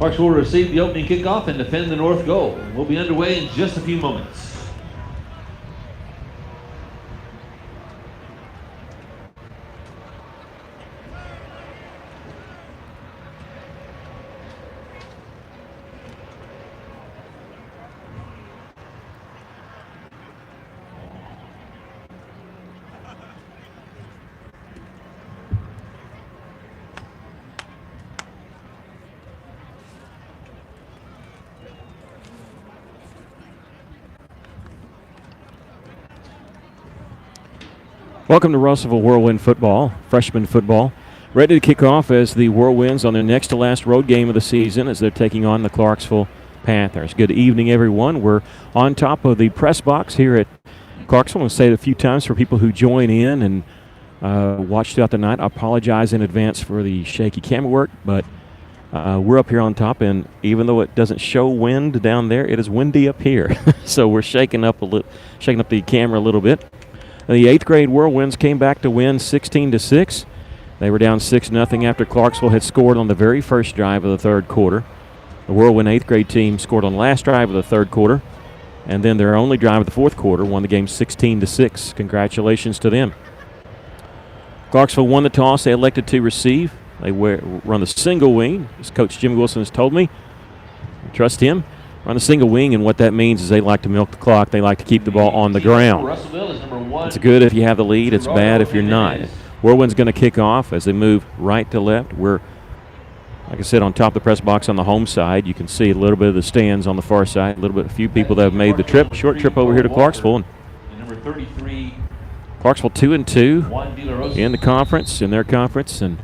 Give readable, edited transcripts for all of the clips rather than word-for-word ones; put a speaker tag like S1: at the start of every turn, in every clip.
S1: Clarksville will receive the opening kickoff and defend the north goal. We'll be underway in just a few moments.
S2: Welcome to Russellville Whirlwind football, freshman football. Ready to kick off as the Whirlwinds on their next to last road game of the season as they're taking on the Clarksville Panthers. Good evening, everyone. We're on top of the press box here at Clarksville. I'll say it a few times for people who join in and watch throughout the night. I apologize in advance for the shaky camera work, but we're up here on top, and even though it doesn't show wind down there, it is windy up here. So we're shaking up the camera a little bit. The 8th grade Whirlwinds came back to win 16-6. They were down 6-0 after Clarksville had scored on the very first drive of the third quarter. The Whirlwind 8th grade team scored on the last drive of the third quarter, and then their only drive of the fourth quarter won the game 16-6. Congratulations to them. Clarksville won the toss. They elected to receive. They run the single wing, as Coach Jim Wilson has told me. Trust him. Run a single wing, and what that means is they like to milk the clock. They like to keep the ball on the ground. It's good if you have the lead. It's bad if you're not. Whirlwind's going to kick off as they move right to left. We're, like I said, on top of the press box on the home side. You can see a little bit of the stands on the far side. A few people that have made the trip. Short trip over here to Clarksville. And
S1: number 33.
S2: Clarksville 2-2 in the conference, in their conference, and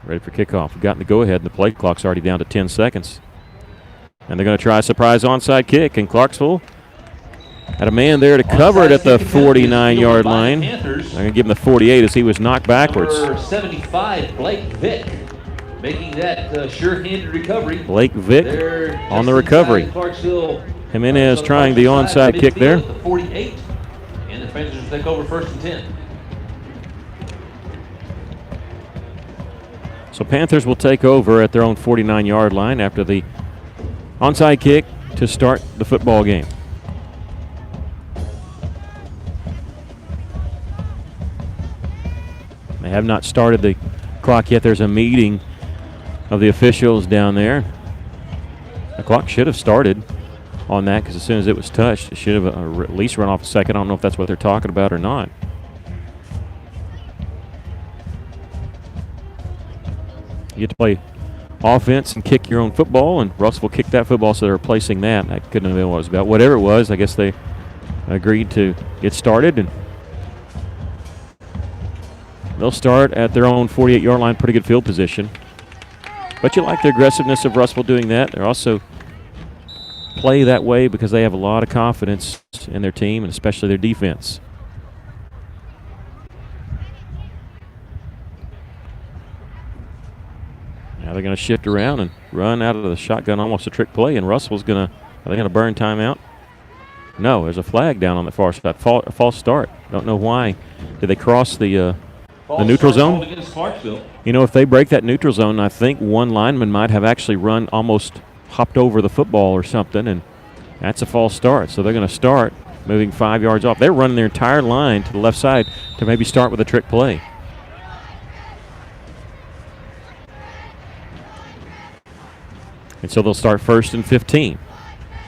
S2: ready for kickoff. We've gotten the go-ahead, and the play clock's already down to 10 seconds. And they're going to try a surprise onside kick, and Clarksville had a man there to cover it at the 49-yard line. I'm going to give him the 48 as he was knocked backwards.
S1: Number 75, Blake Vick, making that sure-handed recovery.
S2: Blake Vick on the recovery. Jimenez trying the onside kick there.
S1: The 48, and the Panthers will take over 1st and 10.
S2: So Panthers will take over at their own 49-yard line after the onside kick to start the football game. They have not started the clock yet. There's a meeting of the officials down there. The clock should have started on that because as soon as it was touched, it should have at least run off a second. I don't know if that's what they're talking about or not. You get to play offense and kick your own football, and Russellville kicked that football, so they're replacing that. That couldn't have been what it was about. Whatever it was, I guess they agreed to get started, and they'll start at their own 48-yard line, pretty good field position. But you like the aggressiveness of Russellville doing that. They also play that way because they have a lot of confidence in their team and especially their defense. Now they're going to shift around and run out of the shotgun, almost a trick play, and Russellville's going to, are they going to burn timeout? No, there's a flag down on the far side, a false start. Don't know why. Did they cross the neutral zone? You know, if they break that neutral zone, I think one lineman might have actually almost hopped over the football or something, and that's a false start. So they're going to start moving 5 yards off. They're running their entire line to the left side to maybe start with a trick play. And so they'll start 1st and 15.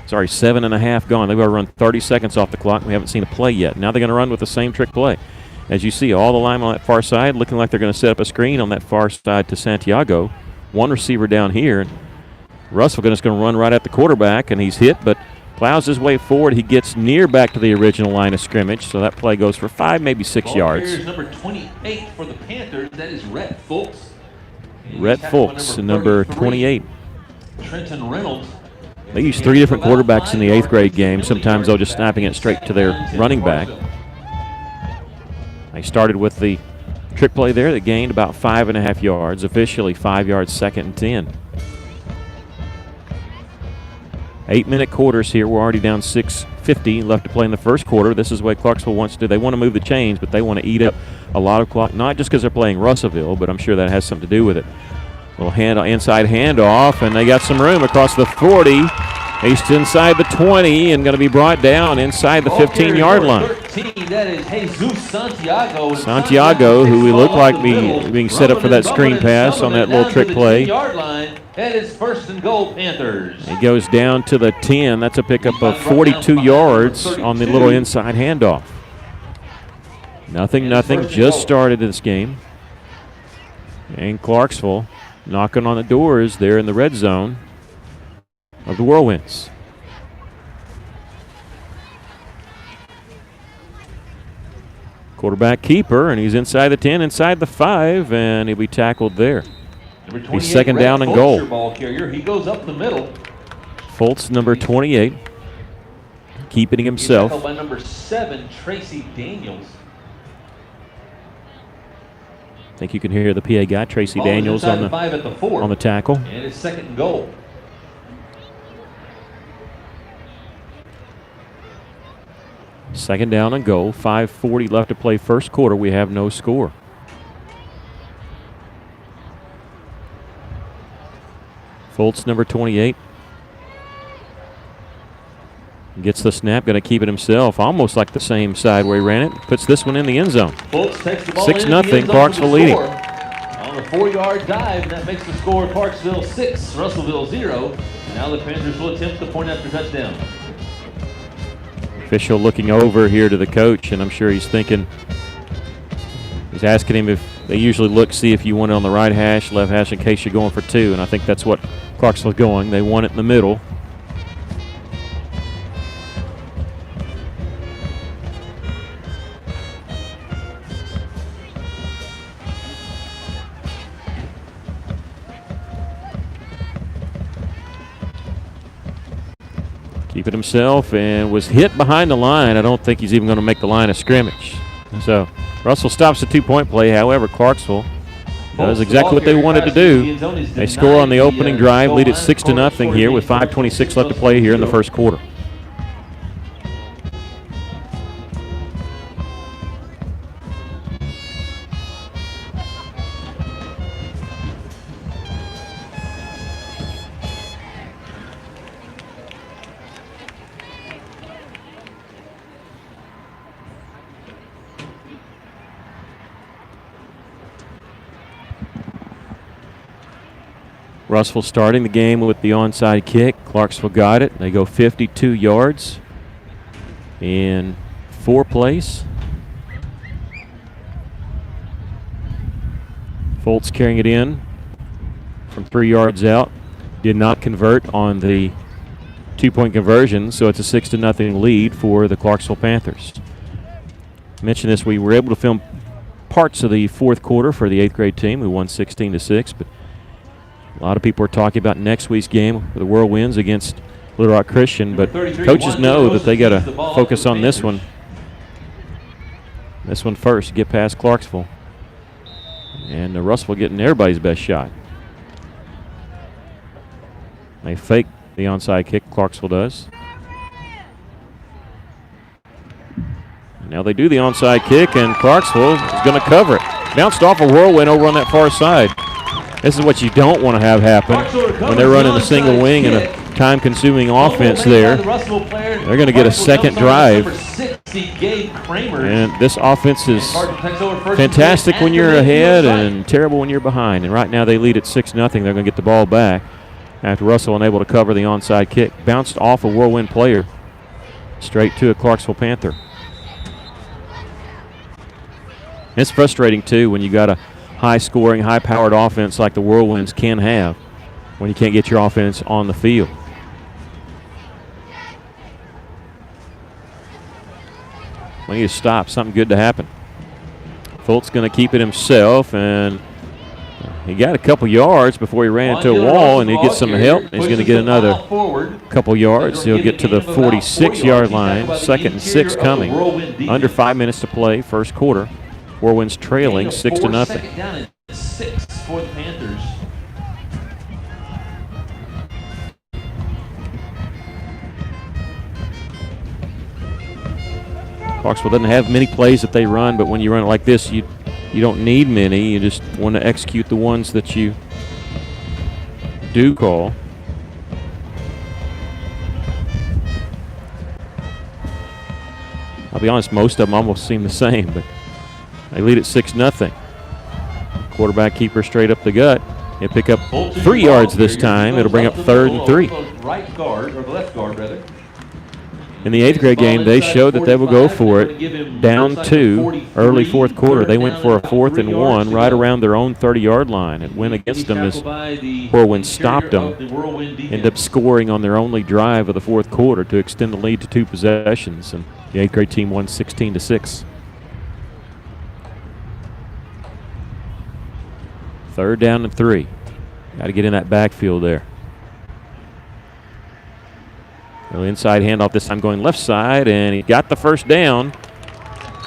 S2: Sorry, 7.5 gone. They've got to run 30 seconds off the clock. We haven't seen a play yet. Now they're going to run with the same trick play. As you see, all the linemen on that far side looking like they're going to set up a screen on that far side to Santiago. One receiver down here. Russell is going to run right at the quarterback, and he's hit, but plows his way forward. He gets near back to the original line of scrimmage, so that play goes for 5, maybe 6 yards.
S1: Here's number 28 for the Panthers. That is Rhett Fultz.
S2: Rhett Fultz, number 28.
S1: Trenton Reynolds.
S2: They use 3 different quarterbacks in the 8th grade game. Sometimes they'll just snapping it straight to their running back. They started with the trick play there that gained about 5.5 yards. Officially 5 yards, 2nd and 10. 8-minute quarters here. We're already down 6:50 left to play in the first quarter. This is what Clarksville wants to do. They want to move the chains, but they want to eat up a lot of clock, not just because they're playing Russellville, but I'm sure that has something to do with it. Little inside handoff, and they got some room across the 40. He's inside the 20 and going to be brought down inside the 15-yard line.
S1: 13, that is Jesus Santiago.
S2: Santiago, who we look like being set up for that screen pass on that little trick play.
S1: That is 1st and goal, Panthers.
S2: He goes down to the 10. That's a pickup of 42 yards on the little inside handoff. Nothing. Just started this game. And Clarksville knocking on the doors there in the red zone of the Whirlwinds. Quarterback keeper, and he's inside the 10, inside the 5, and he'll be tackled there. He's 2nd down and goal.
S1: Ball carrier. He goes up the middle.
S2: Fultz, number 28, keeping himself.
S1: Tackled by number 7, Tracy Daniels.
S2: I think you can hear the PA guy, Tracy Daniels, on the tackle.
S1: And it's 2nd and goal.
S2: Second down and goal. 5:40 left to play first quarter. We have no score. Fultz, number 28. Gets the snap, going to keep it himself, almost like the same side where he ran it. Puts this one in the end zone. 6-0, Clarksville leading.
S1: On a 4-yard dive, and that makes the score Clarksville 6, Russellville 0. And now the Panthers will attempt the point after touchdown.
S2: Official looking over here to the coach, and I'm sure he's thinking, he's asking him if they usually look, see if you want it on the right hash, left hash in case you're going for 2, and I think that's what Clarksville's going. They want it in the middle. Keep it himself and was hit behind the line. I don't think he's even going to make the line of scrimmage. So Russell stops the 2-point play. However, Clarksville does exactly what they wanted to do. They score on the opening drive, lead it 6-0 here with 5:26 left to play here in the first quarter. Russellville starting the game with the onside kick. Clarksville got it. They go 52 yards in 4 plays. Fultz carrying it in from 3 yards out. Did not convert on the 2-point conversion, so it's a 6-0 lead for the Clarksville Panthers. I mentioned this, we were able to film parts of the fourth quarter for the 8th grade team. We won 16-6, but a lot of people are talking about next week's game for the Whirlwinds against Little Rock Christian, but coaches know that they got to focus on this one. This one first, get past Clarksville. And Russellville getting everybody's best shot. They fake the onside kick, Clarksville does. Now they do the onside kick, and Clarksville is going to cover it. Bounced off a Whirlwind over on that far side. This is what you don't want to have happen when they're running a single wing and a time-consuming offense there. They're going to get a second drive. And this offense is fantastic when you're ahead and terrible when you're behind. And right now they lead at 6-0. They're going to get the ball back after Russell unable to cover the onside kick. Bounced off a Whirlwind player straight to a Clarksville Panther. It's frustrating, too, when you got a high-scoring, high-powered offense like the Whirlwinds can have when you can't get your offense on the field. We need to stop. Something good to happen. Fultz going to keep it himself, and he got a couple yards before he ran into a wall, and he gets some help. He's going to get another couple yards. He'll get to the 46-yard line. 2nd and 6 coming. Under 5 minutes to play, first quarter. Whirlwinds trailing 6-0.
S1: 2nd down and 6 for the Panthers.
S2: Clarksville doesn't have many plays that they run, but when you run it like this, you don't need many. You just want to execute the ones that you do call. I'll be honest, most of them almost seem the same, but they lead at 6-0. Quarterback keeper straight up the gut. He'll pick up 3 yards this time. It'll bring up 3rd and 3.
S1: Right guard, or the left guard rather.
S2: In the 8th grade game, they showed that they will go for it down 2 early 4th quarter. They went for a 4th and 1 right around their own 30-yard line. It went against them as Whirlwinds stopped them. Ended up scoring on their only drive of the 4th quarter to extend the lead to 2 possessions. And the 8th grade team won 16-6. 3rd down and 3. Got to get in that backfield there. Well, inside handoff this time going left side, and he got the first down.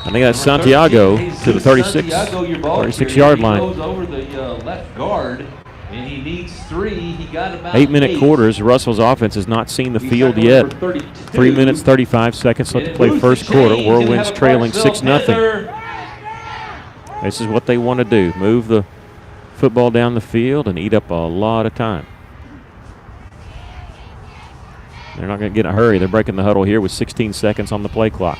S2: I think that's Santiago to the 36-yard line.
S1: He goes over the left guard, and he needs 3. He got about
S2: 8-minute quarters. Russell's offense has not seen the field yet. 3 minutes, 35 seconds left to play first quarter. Whirlwinds trailing 6-0. This is what they want to do. Move the football down the field and eat up a lot of time. They're not going to get in a hurry. They're breaking the huddle here with 16 seconds on the play clock.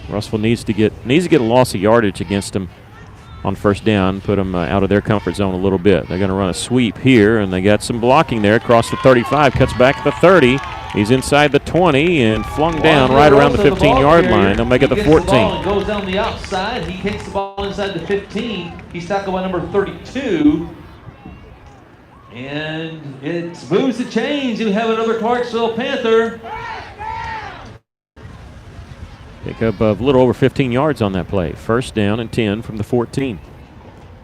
S2: Russellville needs to get a loss of yardage against them on first down, put them out of their comfort zone a little bit. They're going to run a sweep here, and they got some blocking there across the 35, cuts back to the 30. He's inside the 20 and flung down right around the 15-yard line. They'll make it the 14.
S1: The goes down the outside. He kicks the ball inside the 15. He's tackled by number 32. And it moves the chains. You have another Clarksville Panther.
S2: Pick up a little over 15 yards on that play. First down and 10 from the 14.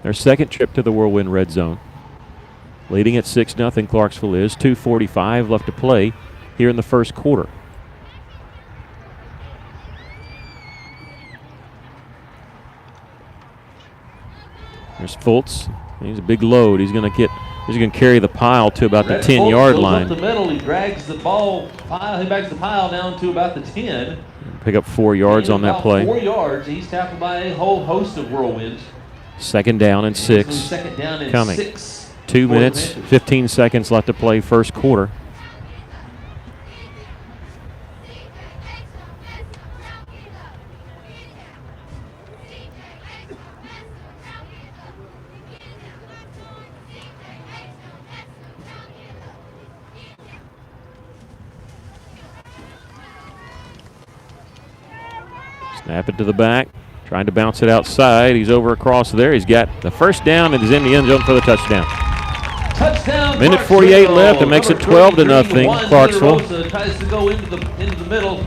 S2: Their second trip to the Whirlwind red zone. Leading at 6-0, Clarksville is. 2:45 left to play here in the first quarter. There's Fultz. He's a big load. He's going to carry the pile to about the 10-yard line.
S1: Up the middle, he drags the ball. He backs the pile down to about the 10.
S2: Pick up 4 yards on that play.
S1: 4 yards. He's tackled by a whole host of Whirlwinds.
S2: Second down and 6.
S1: Second down and
S2: coming.
S1: 6.
S2: 2 minutes, 15 seconds left to play first quarter. Snap it to the back, trying to bounce it outside. He's over across there. He's got the first down and is in the end zone for the touchdown.
S1: Touchdown.
S2: Minute 48 left. It makes it 12-0. Clarksville.
S1: Tries to go into the middle.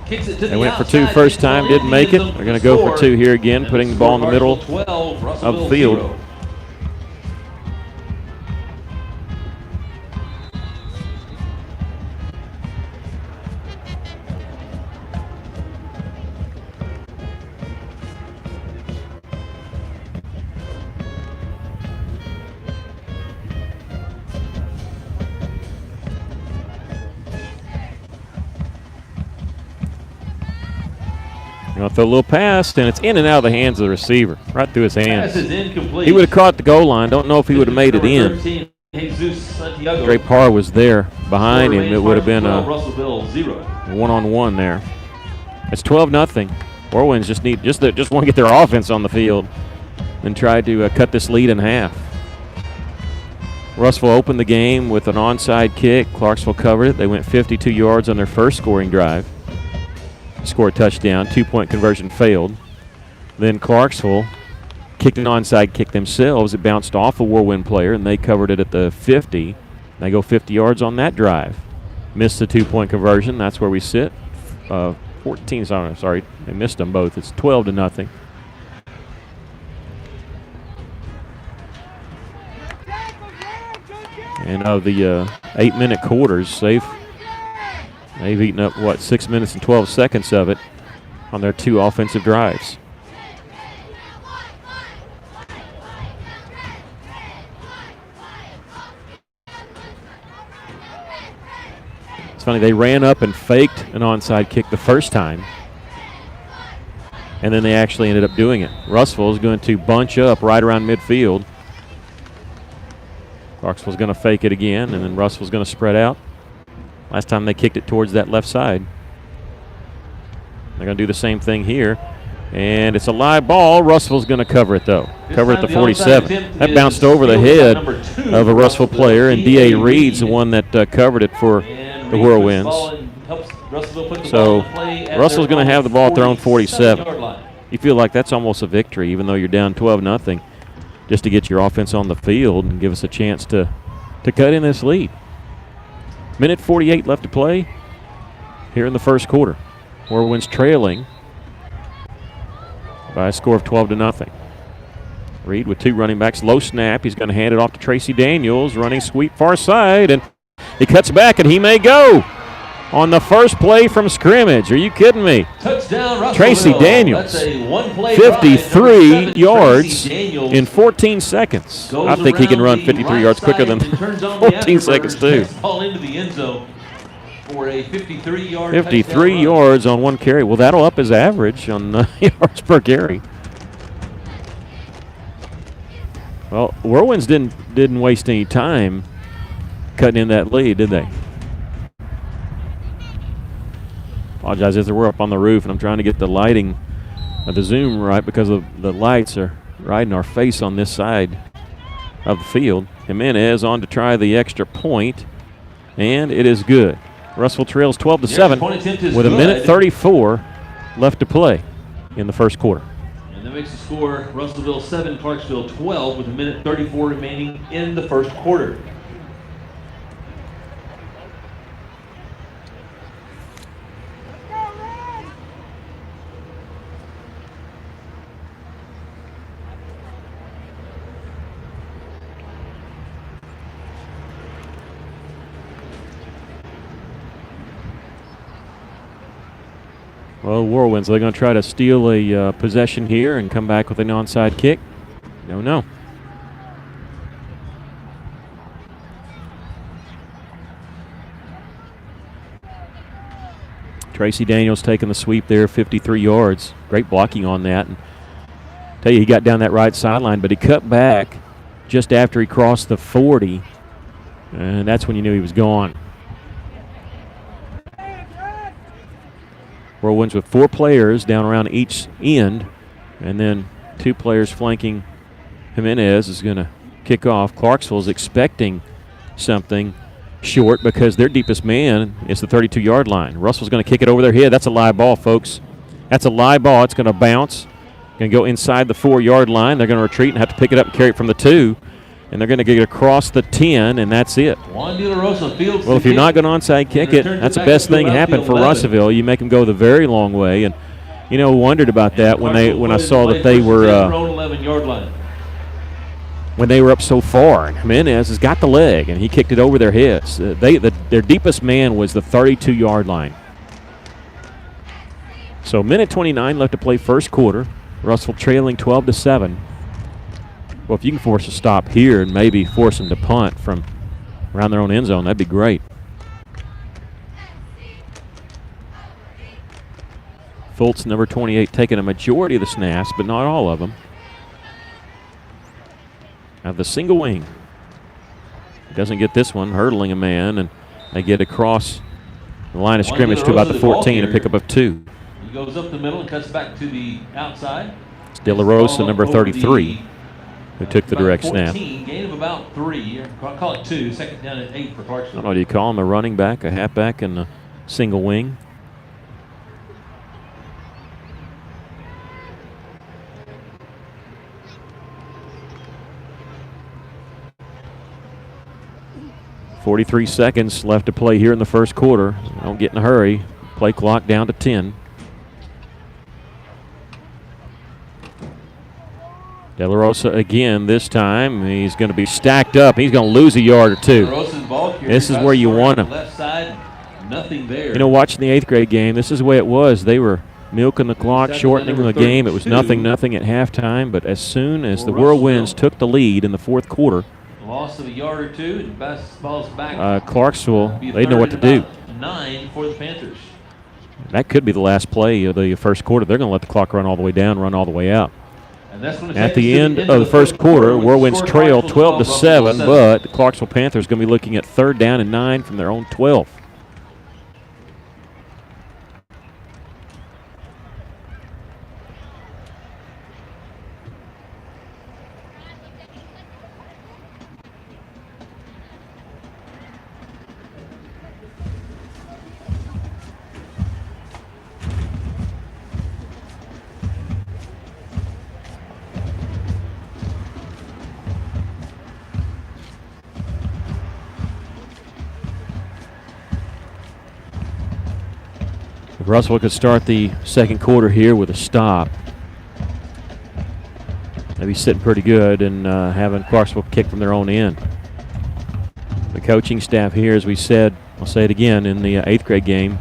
S1: Kicks it to
S2: they went for 2 first time, didn't make it. They're going to go for 2 here again, putting the ball in the middle of the field. Going to throw a little pass, and it's in and out of the hands of the receiver, right through his hands.
S1: Pass is incomplete.
S2: He would have caught the goal line. Don't know if he would have made it in. Dre Parr was there behind him. It would have been a one-on-one there. It's 12-0. Whirlwinds just want to get their offense on the field and try to cut this lead in half. Russellville opened the game with an onside kick. Clarksville covered it. They went 52 yards on their first scoring drive. Scored a touchdown. 2-point conversion failed. Then Clarksville kicked an onside kick themselves. It bounced off a Whirlwind player, and they covered it at the 50. They go 50 yards on that drive. Missed the 2-point conversion. That's where we sit. 14. Sorry, they missed them both. It's 12-0. And of the 8-minute quarters, they've eaten up, 6 minutes and 12 seconds of it on their 2 offensive drives. It's funny, they ran up and faked an onside kick the first time, and then they actually ended up doing it. Russellville is going to bunch up right around midfield Clarksville's going to fake it again, and then Russell's going to spread out. Last time they kicked it towards that left side. They're going to do the same thing here. And it's a live ball. Russell's going to cover it, though. Cover at the 47. That bounced over the head of a Russellville player, and D.A. Reed's the one that covered it for the Whirlwinds. So Russell's going to have the ball at their own 47. You feel like that's almost a victory, even though you're down 12-0, just to get your offense on the field and give us a chance to cut in this lead. Minute 48 left to play here in the first quarter. Whirlwinds trailing by a score of 12-0. Reed with two running backs. Low snap. He's going to hand it off to Tracy Daniels. Running sweep far side, and he cuts back, and he may go on the first play from scrimmage. Are you kidding me?
S1: Touchdown,
S2: Tracy Daniels. 53 yards in 14 seconds. I think he can run 53 yards quicker than 14 seconds, too.
S1: Ball into the end zone for a 53-yard
S2: 53 yards on one carry. Well, that'll up his average on yards per carry. Well, Whirlwinds didn't waste any time cutting in that lead, did they? Apologize if we're up on the roof and I'm trying to get the lighting of the zoom right because the lights are right in our face on this side of the field. Jimenez on to try the extra point, and it is good. Russellville trails 12-7 with a minute 34 left to play in the first quarter.
S1: And that makes the score Russellville 7, Clarksville 12 with a minute 34 remaining in the first quarter.
S2: Well, Whirlwinds, they're going to try to steal a possession here and come back with an onside kick. No. Tracy Daniels taking the sweep there, 53 yards. Great blocking on that. And tell you, he got down that right sideline, but he cut back just after he crossed the 40, and that's when you knew he was gone. Whirlwinds with four players down around each end, and then two players flanking. Jimenez is going to kick off. Clarksville is expecting something short because their deepest man is the 32-yard line. Russell's going to kick it over their head. That's a live ball, folks. That's a live ball. It's going to bounce. Going to go inside the 4-yard line. They're going to retreat and have to pick it up and carry it from the 2. And they're going to get it across the 10, and that's it. Well, if you're not going to onside kick it, that's the best thing happen for Russellville. You make them go the very long way. And, wondered about that when I saw that they were when they were up so far. And Jimenez has got the leg, and he kicked it over their heads. Their deepest man was the 32-yard line. So minute 29 left to play first quarter. Russellville trailing 12-7. Well, if you can force a stop here and maybe force them to punt from around their own end zone, that'd be great. Fultz, number 28, taking a majority of the snaps, but not all of them. Have the single wing. Doesn't get this one, hurdling a man, and they get across the line of scrimmage to about the 14, a pickup of 2.
S1: He goes up the middle and cuts back to the outside.
S2: It's De La Rosa, number 33. Who took the direct snap.
S1: Gain of about 3. I'll call it 2. Second down at 8 for Clarksville.
S2: I don't know, do you call him a running back, a halfback, and a single wing? .43 seconds left to play here in the first quarter. Don't get in a hurry. Play clock down to 10. De La Rosa again this time. He's going to be stacked up. He's going to lose a yard or 2. This is where you want him.
S1: Left side, nothing there.
S2: Watching the 8th grade game, this is the way it was. They were milking the clock, shortening the game. It was 0-0 at halftime, but as soon as the Whirlwinds took the lead in the fourth quarter,
S1: loss of a yard or 2, and ball's back.
S2: Clarksville, they know what to do.
S1: 9 for the Panthers.
S2: That could be the last play of the first quarter. They're going to let the clock run all the way down, run all the way out. At the end of the first quarter, Whirlwinds trail 12-7, but the Clarksville Panthers going to be looking at 3rd down and 9 from their own 12. Russell could start the second quarter here with a stop. Maybe sitting pretty good and having Clarksville kick from their own end. The coaching staff here, as we said, I'll say it again, in the 8th grade game,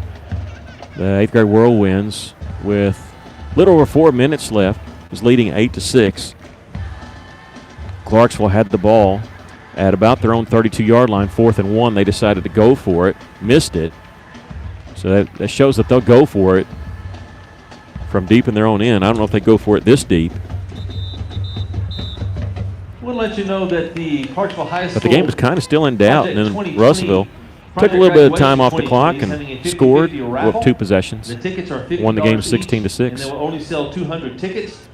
S2: the 8th grade Whirlwinds, with a little over 4 minutes left, was leading 8-6. Clarksville had the ball at about their own 32-yard line, 4th and 1. They decided to go for it, missed it. So that shows that they'll go for it from deep in their own end. I don't know if they go for it this deep.
S1: We'll let you know that the Clarksville High School.
S2: But the game was kind of still in doubt, and then Russellville took a little bit of time off the clock and scored with 2 possessions.
S1: The tickets are
S2: won the game 16-6.
S1: And they will only sell 200 tickets.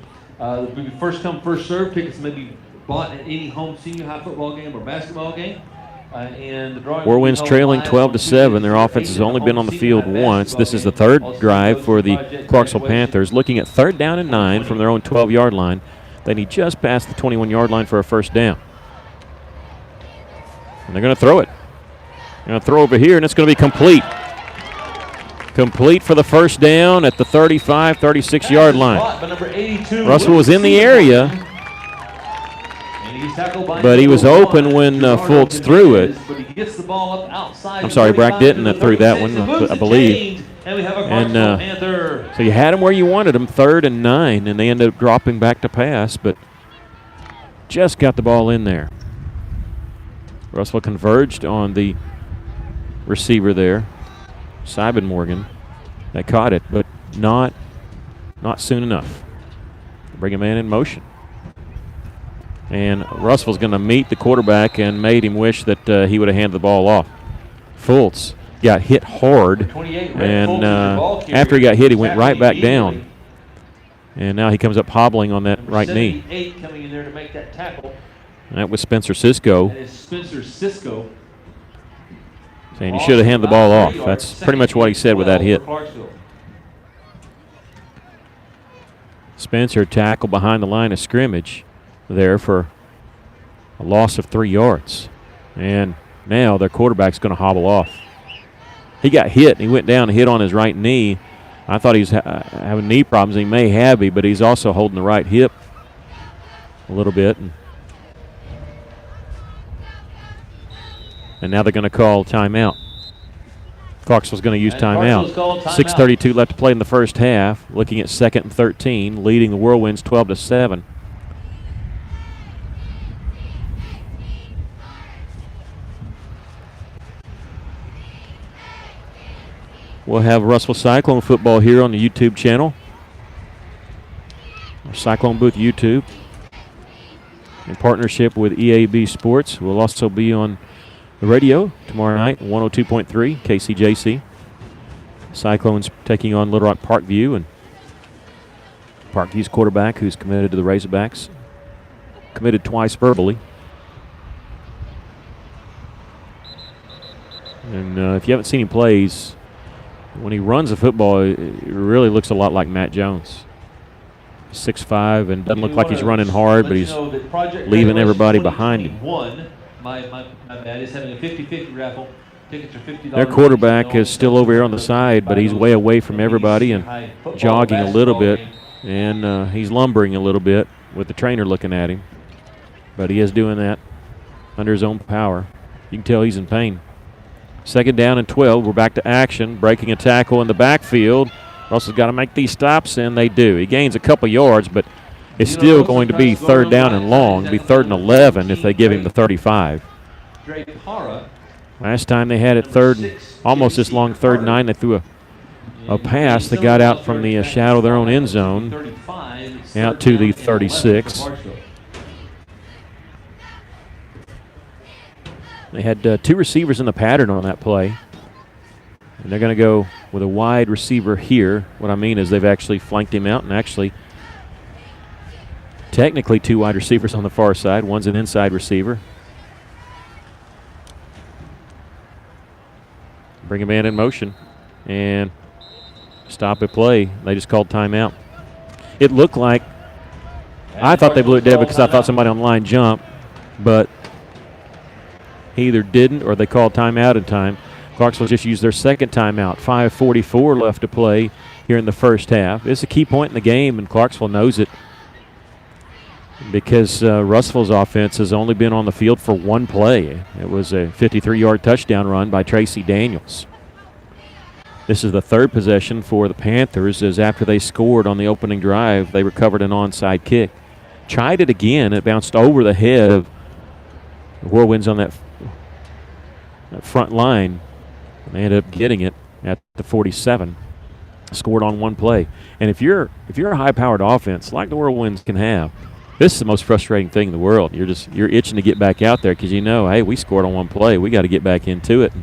S1: First come, first serve. Tickets may be bought at any home senior high football game or basketball game.
S2: Whirlwinds trailing 12-7. Their offense has only been on the field once. This is the 3rd drive for the Clarksville Panthers, looking at 3rd down and 9 from their own 12-yard line. They need just past the 21-yard line for a first down. And they're going to throw it. They're going to throw over here, and it's going to be complete. Complete for the first down at the 35, 36-yard line. Russell was in the area, but he was open when Fultz threw it. I'm sorry, Brack Denton that threw that one, I believe. And so you had him where you wanted him, 3rd and 9, and they ended up dropping back to pass, but just got the ball in there. Russell converged on the receiver there, Simon Morgan. They caught it, but not soon enough. Bring a man in motion. And Russell's going to meet the quarterback and made him wish that he would have handed the ball off. Fultz got hit hard, and after he got hit, he went right back down. And now he comes up hobbling on that right knee.
S1: Coming in there to make that tackle.
S2: And that was Spencer Cisco.
S1: That is Spencer Cisco.
S2: Saying you should have handed the ball off. That's pretty much what he said with that hit. Spencer tackled behind the line of scrimmage there for a loss of 3 yards. And now their quarterback's going to hobble off. He got hit, and he went down and hit on his right knee. I thought he was having knee problems. He may have, but he's also holding the right hip a little bit. And now they're going to call timeout. Clarksville's going to use timeout. 6:32 left to play in the first half. Looking at 2nd and 13, leading the Whirlwinds 12-7. We'll have Russell Cyclone football here on the YouTube channel. Our Cyclone Booth YouTube. In partnership with EAB Sports. We'll also be on the radio tomorrow night, 102.3 KCJC. Cyclones taking on Little Rock Parkview, and Parkview's quarterback, who's committed to the Razorbacks, committed twice verbally. And if you haven't seen him play, when he runs the football, it really looks a lot like Matt Jones. 6'5", and doesn't look like he's running hard, but he's leaving everybody behind him.
S1: My bad is having a 50-50 raffle. Tickets are $50.
S2: Their quarterback is still over here on the side, but he's way away from everybody and jogging a little bit. And he's lumbering a little bit with the trainer looking at him. But he is doing that under his own power. You can tell he's in pain. 2nd down and 12. We're back to action. Breaking a tackle in the backfield. Russell's got to make these stops, and they do. He gains a couple yards, but it's still going to be 3rd down and long. It'll be 3rd and 11 if they give him the 35. Last time they had it 3rd and almost this long, 3rd and 9. They threw a pass that got out from the shadow of their own end zone. out to the 36. They had two receivers in the pattern on that play. And they're going to go with a wide receiver here. What I mean is they've actually flanked him out, and actually technically two wide receivers on the far side. One's an inside receiver. Bring a man in motion and stop at play. They just called timeout. It looked like, I thought they blew it dead because I thought somebody on the line jumped, but he either didn't or they called timeout in time. Clarksville just used their second timeout. 5:44 left to play here in the first half. It's a key point in the game, and Clarksville knows it because Russellville's offense has only been on the field for one play. It was a 53-yard touchdown run by Tracy Daniels. This is the third possession for the Panthers, as after they scored on the opening drive, they recovered an onside kick. Tried it again. It bounced over the head of the Whirlwinds on that front line. They ended up getting it at the 47. Scored on one play. And if you're a high-powered offense like the Whirlwinds can have, this is the most frustrating thing in the world. You're itching to get back out there because you know, hey, we scored on one play. We got to get back into it.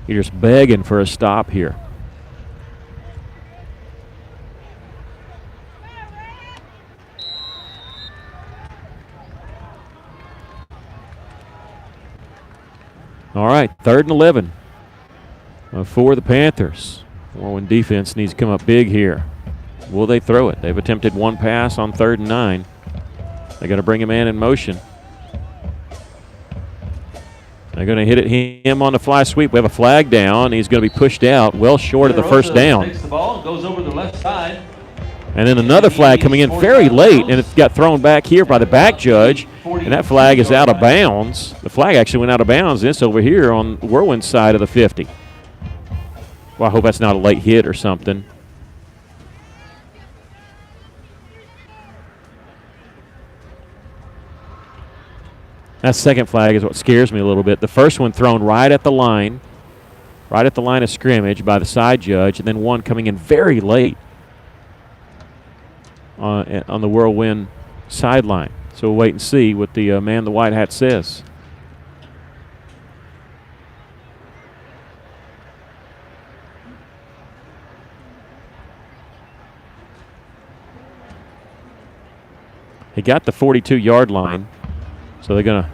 S2: You're just begging for a stop here. All right, 3rd and 11 for the Panthers. Whirlwind defense needs to come up big here. Will they throw it? They've attempted one pass on 3rd and 9. They're going to bring a man in motion. They're going to hit him on the fly sweep. We have a flag down. He's going to be pushed out well short of the first down.
S1: Takes the ball, goes over the left side.
S2: And then another flag coming in very late, and it got thrown back here by the back judge, and that flag is out of bounds. The flag actually went out of bounds. It's over here on Whirlwind's side of the 50. Well, I hope that's not a late hit or something. That second flag is what scares me a little bit. The first one thrown right at the line of scrimmage by the side judge, and then one coming in very late on the Whirlwind sideline. So we'll wait and see what the man in the white hat says. He got the 42-yard line, so they're going to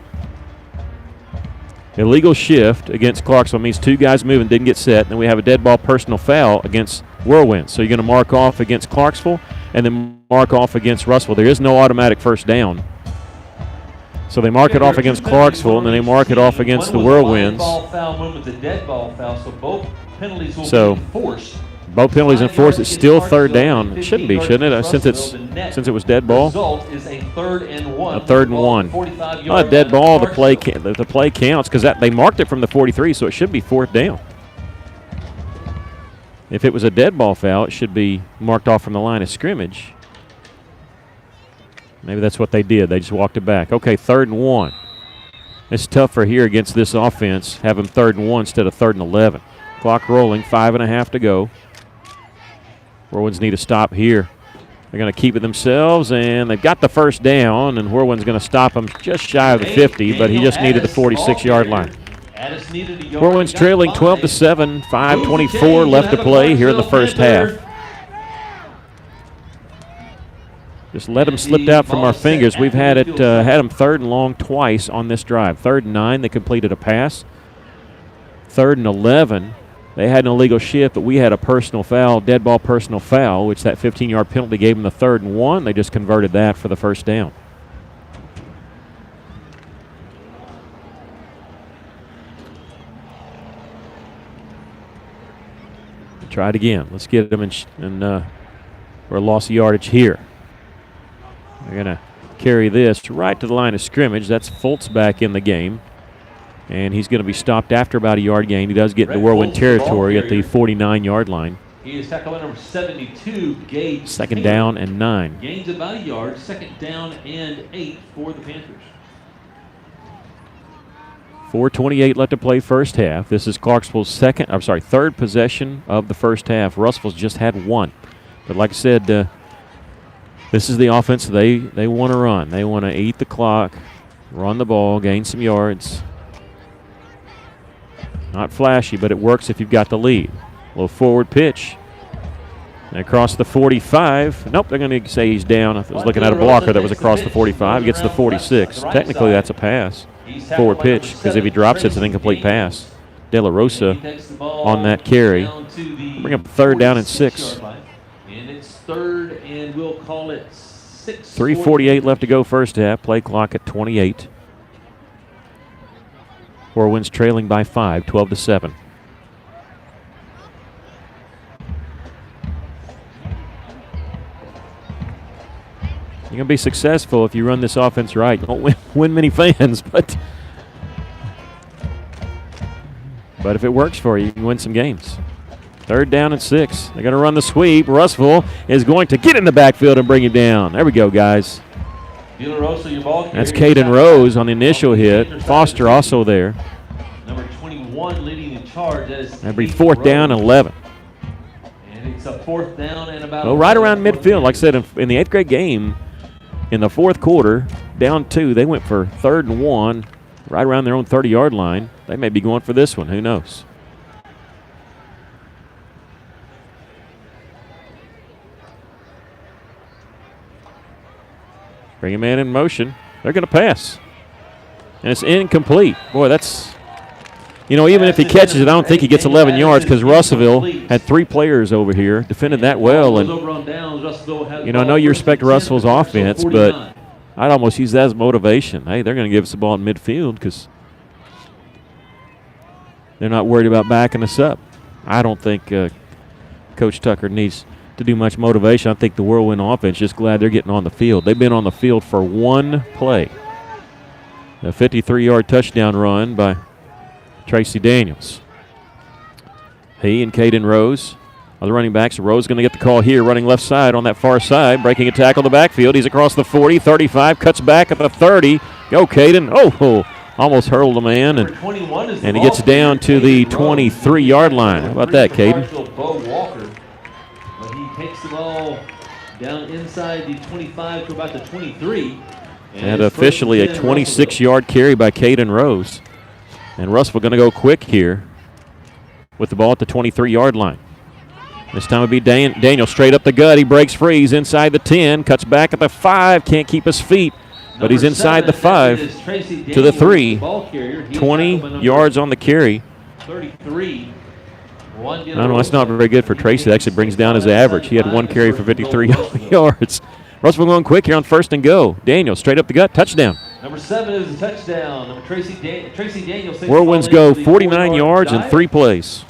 S2: illegal shift against Clarksville means two guys moving, didn't get set. Then we have a dead ball personal foul against Whirlwind. So you're going to mark off against Clarksville and then mark off against Russellville. There is no automatic first down. So they mark it off against Clarksville, and then they mark it off against the Whirlwinds.
S1: Ball foul, one with the dead ball foul, so both penalties will be enforced.
S2: Both penalties enforced. It's still 3rd down. It shouldn't be, shouldn't it? Since it was dead ball.
S1: Result is a 3rd and 1.
S2: A 3rd and 1. Dead ball. The play counts because they marked it from the 43, so it should be 4th down. If it was a dead ball foul, it should be marked off from the line of scrimmage. Maybe that's what they did. They just walked it back. Okay, 3rd and 1. It's tougher here against this offense. Have them 3rd and 1 instead of 3rd and 11. Clock rolling, 5.5 to go. Whirlwinds need a stop here. They're going to keep it themselves, and they've got the first down, and Whirlwind's going to stop them just shy of the 50, but he just needed the 46-yard line. Whirlwind's trailing 12-7, 5:24 left to play here in the first half. Just let them slip out from our fingers. We've had them 3rd and long twice on this drive. 3rd and 9, they completed a pass. 3rd and 11, they had an illegal shift, but we had a personal foul, dead ball personal foul, which that 15-yard penalty gave them the 3rd and 1. They just converted that for the first down. Try it again. Let's get them for a loss of yardage here. They're going to carry this right to the line of scrimmage. That's Fultz back in the game. And he's going to be stopped after about a yard gain. He does get into Whirlwind territory at the 49-yard line.
S1: He is tackle number 72, Gage.
S2: 2nd down and 9.
S1: Gains about a yard, 2nd down and 8 for the Panthers.
S2: 4:28 left to play first half. This is Clarksville's 3rd possession of the first half. Russellville's just had one. But like I said, This is the offense they want to run. They want to eat the clock, run the ball, gain some yards. Not flashy, but it works if you've got the lead. A little forward pitch. And across the 45. Nope, they're going to say he's down. I was looking at a blocker that was across the 45. Gets the 46. Technically, that's a pass. Forward pitch, because if he drops it, it's an incomplete pass. De La Rosa on that carry. Bring up 3rd down and 6.
S1: And it's 3rd, and we'll call it 6.
S2: 3:48 left to go first half. Play clock at 28. Whirlwinds trailing by 5, 12-7. You're going to be successful if you run this offense right. You won't win many fans, but if it works for you, you can win some games. 3rd down and 6. They're going to run the sweep. Russellville is going to get in the backfield and bring him down. There we go, guys. That's Caden Rose on the initial hit. Foster also there.
S1: Number 21 leading the charge.
S2: That'd be 4th down and 11.
S1: And it's a 4th down and about.
S2: Well, right around midfield. Like I said, in the 8th grade game, in the 4th quarter, down 2, they went for 3rd and 1, right around their own 30-yard line. They may be going for this one. Who knows? Bring a man in motion. They're going to pass. And it's incomplete. Boy, that's, even if he catches it, I don't think he gets 11 yards because Russellville had 3 players over here, defended that well. And, I know you respect Russell's offense, but I'd almost use that as motivation. Hey, they're going to give us the ball in midfield because they're not worried about backing us up. I don't think Coach Tucker needs to do much motivation. I think the Whirlwind offense just glad they're getting on the field. They've been on the field for 1 play. A 53-yard touchdown run by Tracy Daniels. He and Caden Rose are the running backs. Rose going to get the call here, running left side on that far side, breaking a tackle in the backfield. He's across the 40, 35, cuts back at the 30. Go, Caden. Oh, almost hurled a man, and he gets down to the 23-yard line. How about that, Caden?
S1: He takes the ball down inside the 25 to about the 23.
S2: And officially a 26-yard carry by Caden Rose. And Russellville going to go quick here with the ball at the 23-yard line. This time it would be Daniel straight up the gut. He breaks free. He's inside the 10, cuts back at the 5, can't keep his feet. But he's inside the 5 to the 3. 20 yards on the carry.
S1: 33.
S2: No, that's not very good for Tracy. That actually brings down his average. He had 1 carry for 53 yards. Russellville going quick here on 1st and go. Daniel straight up the gut, touchdown.
S1: Number 7 is a touchdown. Number Tracy Daniels.
S2: Whirlwinds go 49 yards in 3 plays.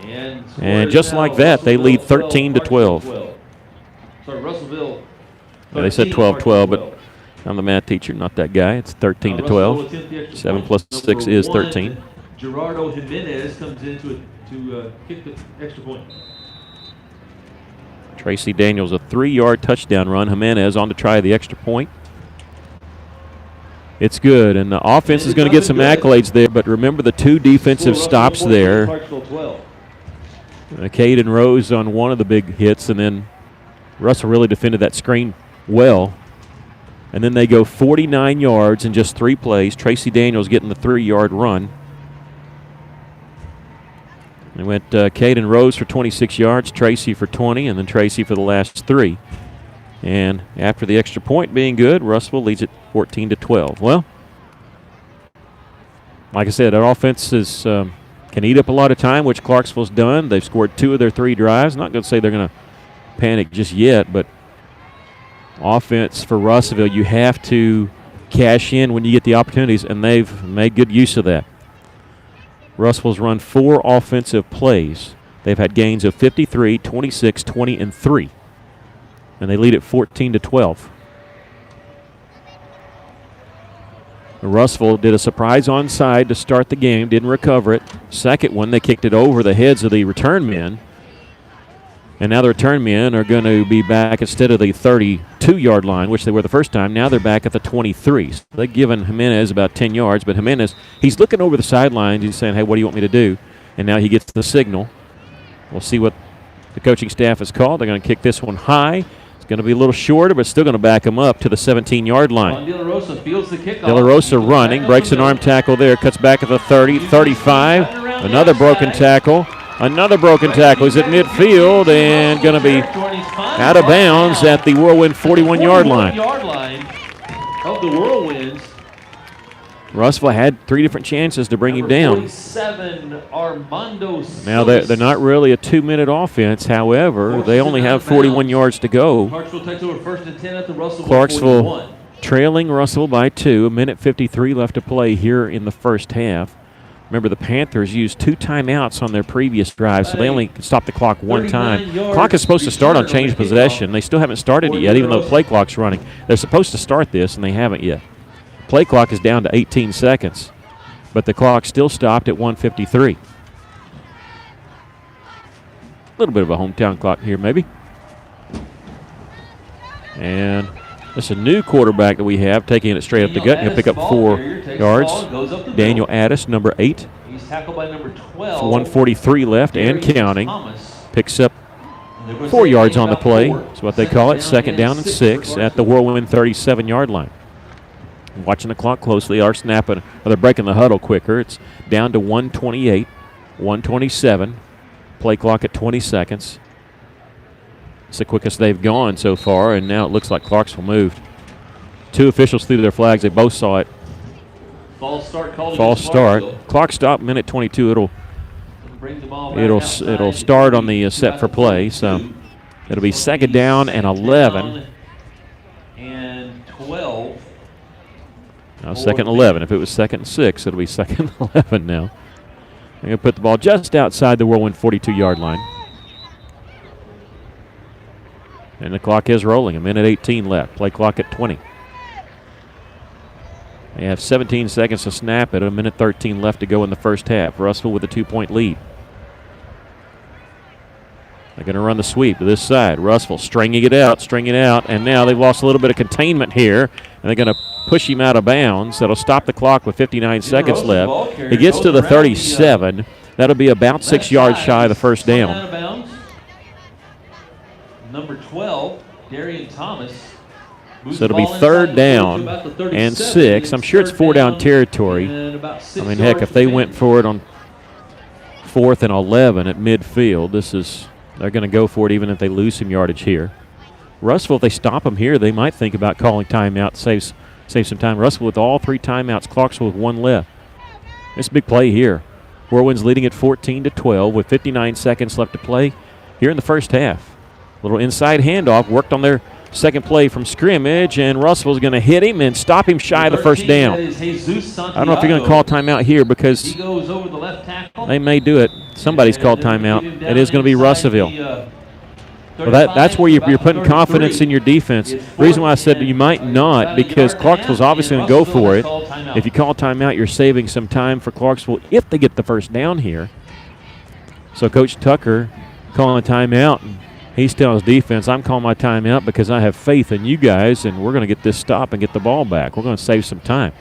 S2: And just like that, they lead 13-12.
S1: Sorry, Russellville.
S2: Yeah, they said 12-12, but I'm the math teacher, not that guy. It's 13-12. 7 plus 6 is 13.
S1: Gerardo Jimenez comes in to kick the extra point.
S2: Tracy Daniels, a 3-yard touchdown run. Jimenez on to try the extra point. It's good, and the offense is going to get some accolades there, but remember the 2 defensive stops there. Caden Rose on one of the big hits, and then Russell really defended that screen well. And then they go 49 yards in just 3 plays. Tracy Daniels getting the 3-yard run. They went Caden Rose for 26 yards, Tracy for 20, and then Tracy for the last 3. And after the extra point being good, Russellville leads it 14-12. Well, like I said, our offense can eat up a lot of time, which Clarksville's done. They've scored 2 of their 3 drives. Not going to say they're going to panic just yet, but offense for Russellville, you have to cash in when you get the opportunities, and they've made good use of that. Russellville's run 4 offensive plays. They've had gains of 53, 26, 20, and 3. And they lead at 14-12. Russellville did a surprise onside to start the game, didn't recover it. Second one, they kicked it over the heads of the return men. And now the return men are going to be back instead of the 32-yard line, which they were the first time. Now they're back at the 23. So they've given Jimenez about 10 yards, but Jimenez, he's looking over the sidelines. He's saying, hey, what do you want me to do? And now he gets the signal. We'll see what the coaching staff has called. They're going to kick this one high. It's Going to be a little shorter, but still going to back him up to the 17-yard line.
S1: De La Rosa fields the kickoff.
S2: De La Rosa running, breaks an arm tackle there, cuts back at the 30, 35. Another broken tackle. Another broken tackle. He's at midfield and going to be out of bounds at the Whirlwind 41-yard line.
S1: Of the Whirlwinds.
S2: Russellville had 3 different chances to bring him down.
S1: 47, Armando
S2: Now, they're not really a 2-minute offense. However, they only have 41 yards to go.
S1: Clarksville takes over 1st and 10 at the Russellville
S2: Clarksville
S1: 41.
S2: trailing Russellville by 2. 1:53 left to play here in the first half. Remember, the Panthers used 2 timeouts on their previous drive, so they only stopped the clock 1 time. Clock is supposed to start on change possession. They still haven't started it yet, even though the play clock's running. They're supposed to start this, and they haven't yet. Play clock is down to 18 seconds, but the clock still stopped at 1:53. A little bit of a hometown clock here, maybe. And it's a new quarterback that we have, taking it straight up the gut. He'll pick up 4 yards. Daniel Addis, number 8.
S1: He's tackled by number 12.
S2: 1:43 left and counting. Picks up 4 yards on the play. That's what they call it. 2nd down and 6 at the Whirlwind 37-yard line. Watching the clock closely, are snapping. They're breaking the huddle quicker. It's down to 1:28, 1:27. Play clock at 20 seconds. It's the quickest they've gone so far, and now it looks like Clarksville moved. 2 officials threw their flags. They both saw it.
S1: False start called.
S2: False start. Clock stop, minute 22. It'll start on the set for play. So it'll be 2nd down and 11.
S1: And 12.
S2: Now 2nd and 11. If it was 2nd and 6, it'll be 2nd and 11 now. They're going to put the ball just outside the Whirlwind 42-yard line. And the clock is rolling. 1:18 left. Play clock at 20. They have 17 seconds to snap it. 1:13 left to go in the first half. Russellville with a 2-point lead. They're going to run the sweep to this side. Russellville stringing it out, and now they've lost a little bit of containment here, and they're going to push him out of bounds. That'll stop the clock with 59 seconds left. He gets to the 37. That'll be about 6 yards shy of the first down.
S1: Number 12, Darian Thomas.
S2: So it'll be 3rd down and 6. I'm sure it's 4-down territory. I mean, heck, if they went for it on 4th and 11 at midfield, they're going to go for it even if they lose some yardage here. Russellville, if they stop them here, they might think about calling timeout, save some time. Russellville with all 3 timeouts, Clarksville with 1 left. It's a big play here. Whirlwinds leading at 14-12 with 59 seconds left to play here in the first half. Little inside handoff, worked on their second play from scrimmage, and Russellville's going to hit him and stop him shy of the first down. I don't know if you're going to call timeout here because they may do it. Somebody's called timeout. It is going to be Russellville. Well, that's where you're putting confidence in your defense. The reason why I said you might not, because Clarksville's obviously going to go for it. If you call timeout, you're saving some time for Clarksville if they get the first down here. So Coach Tucker calling a timeout. He's telling his defense, I'm calling my timeout because I have faith in you guys, and we're going to get this stop and get the ball back. We're going to save some time.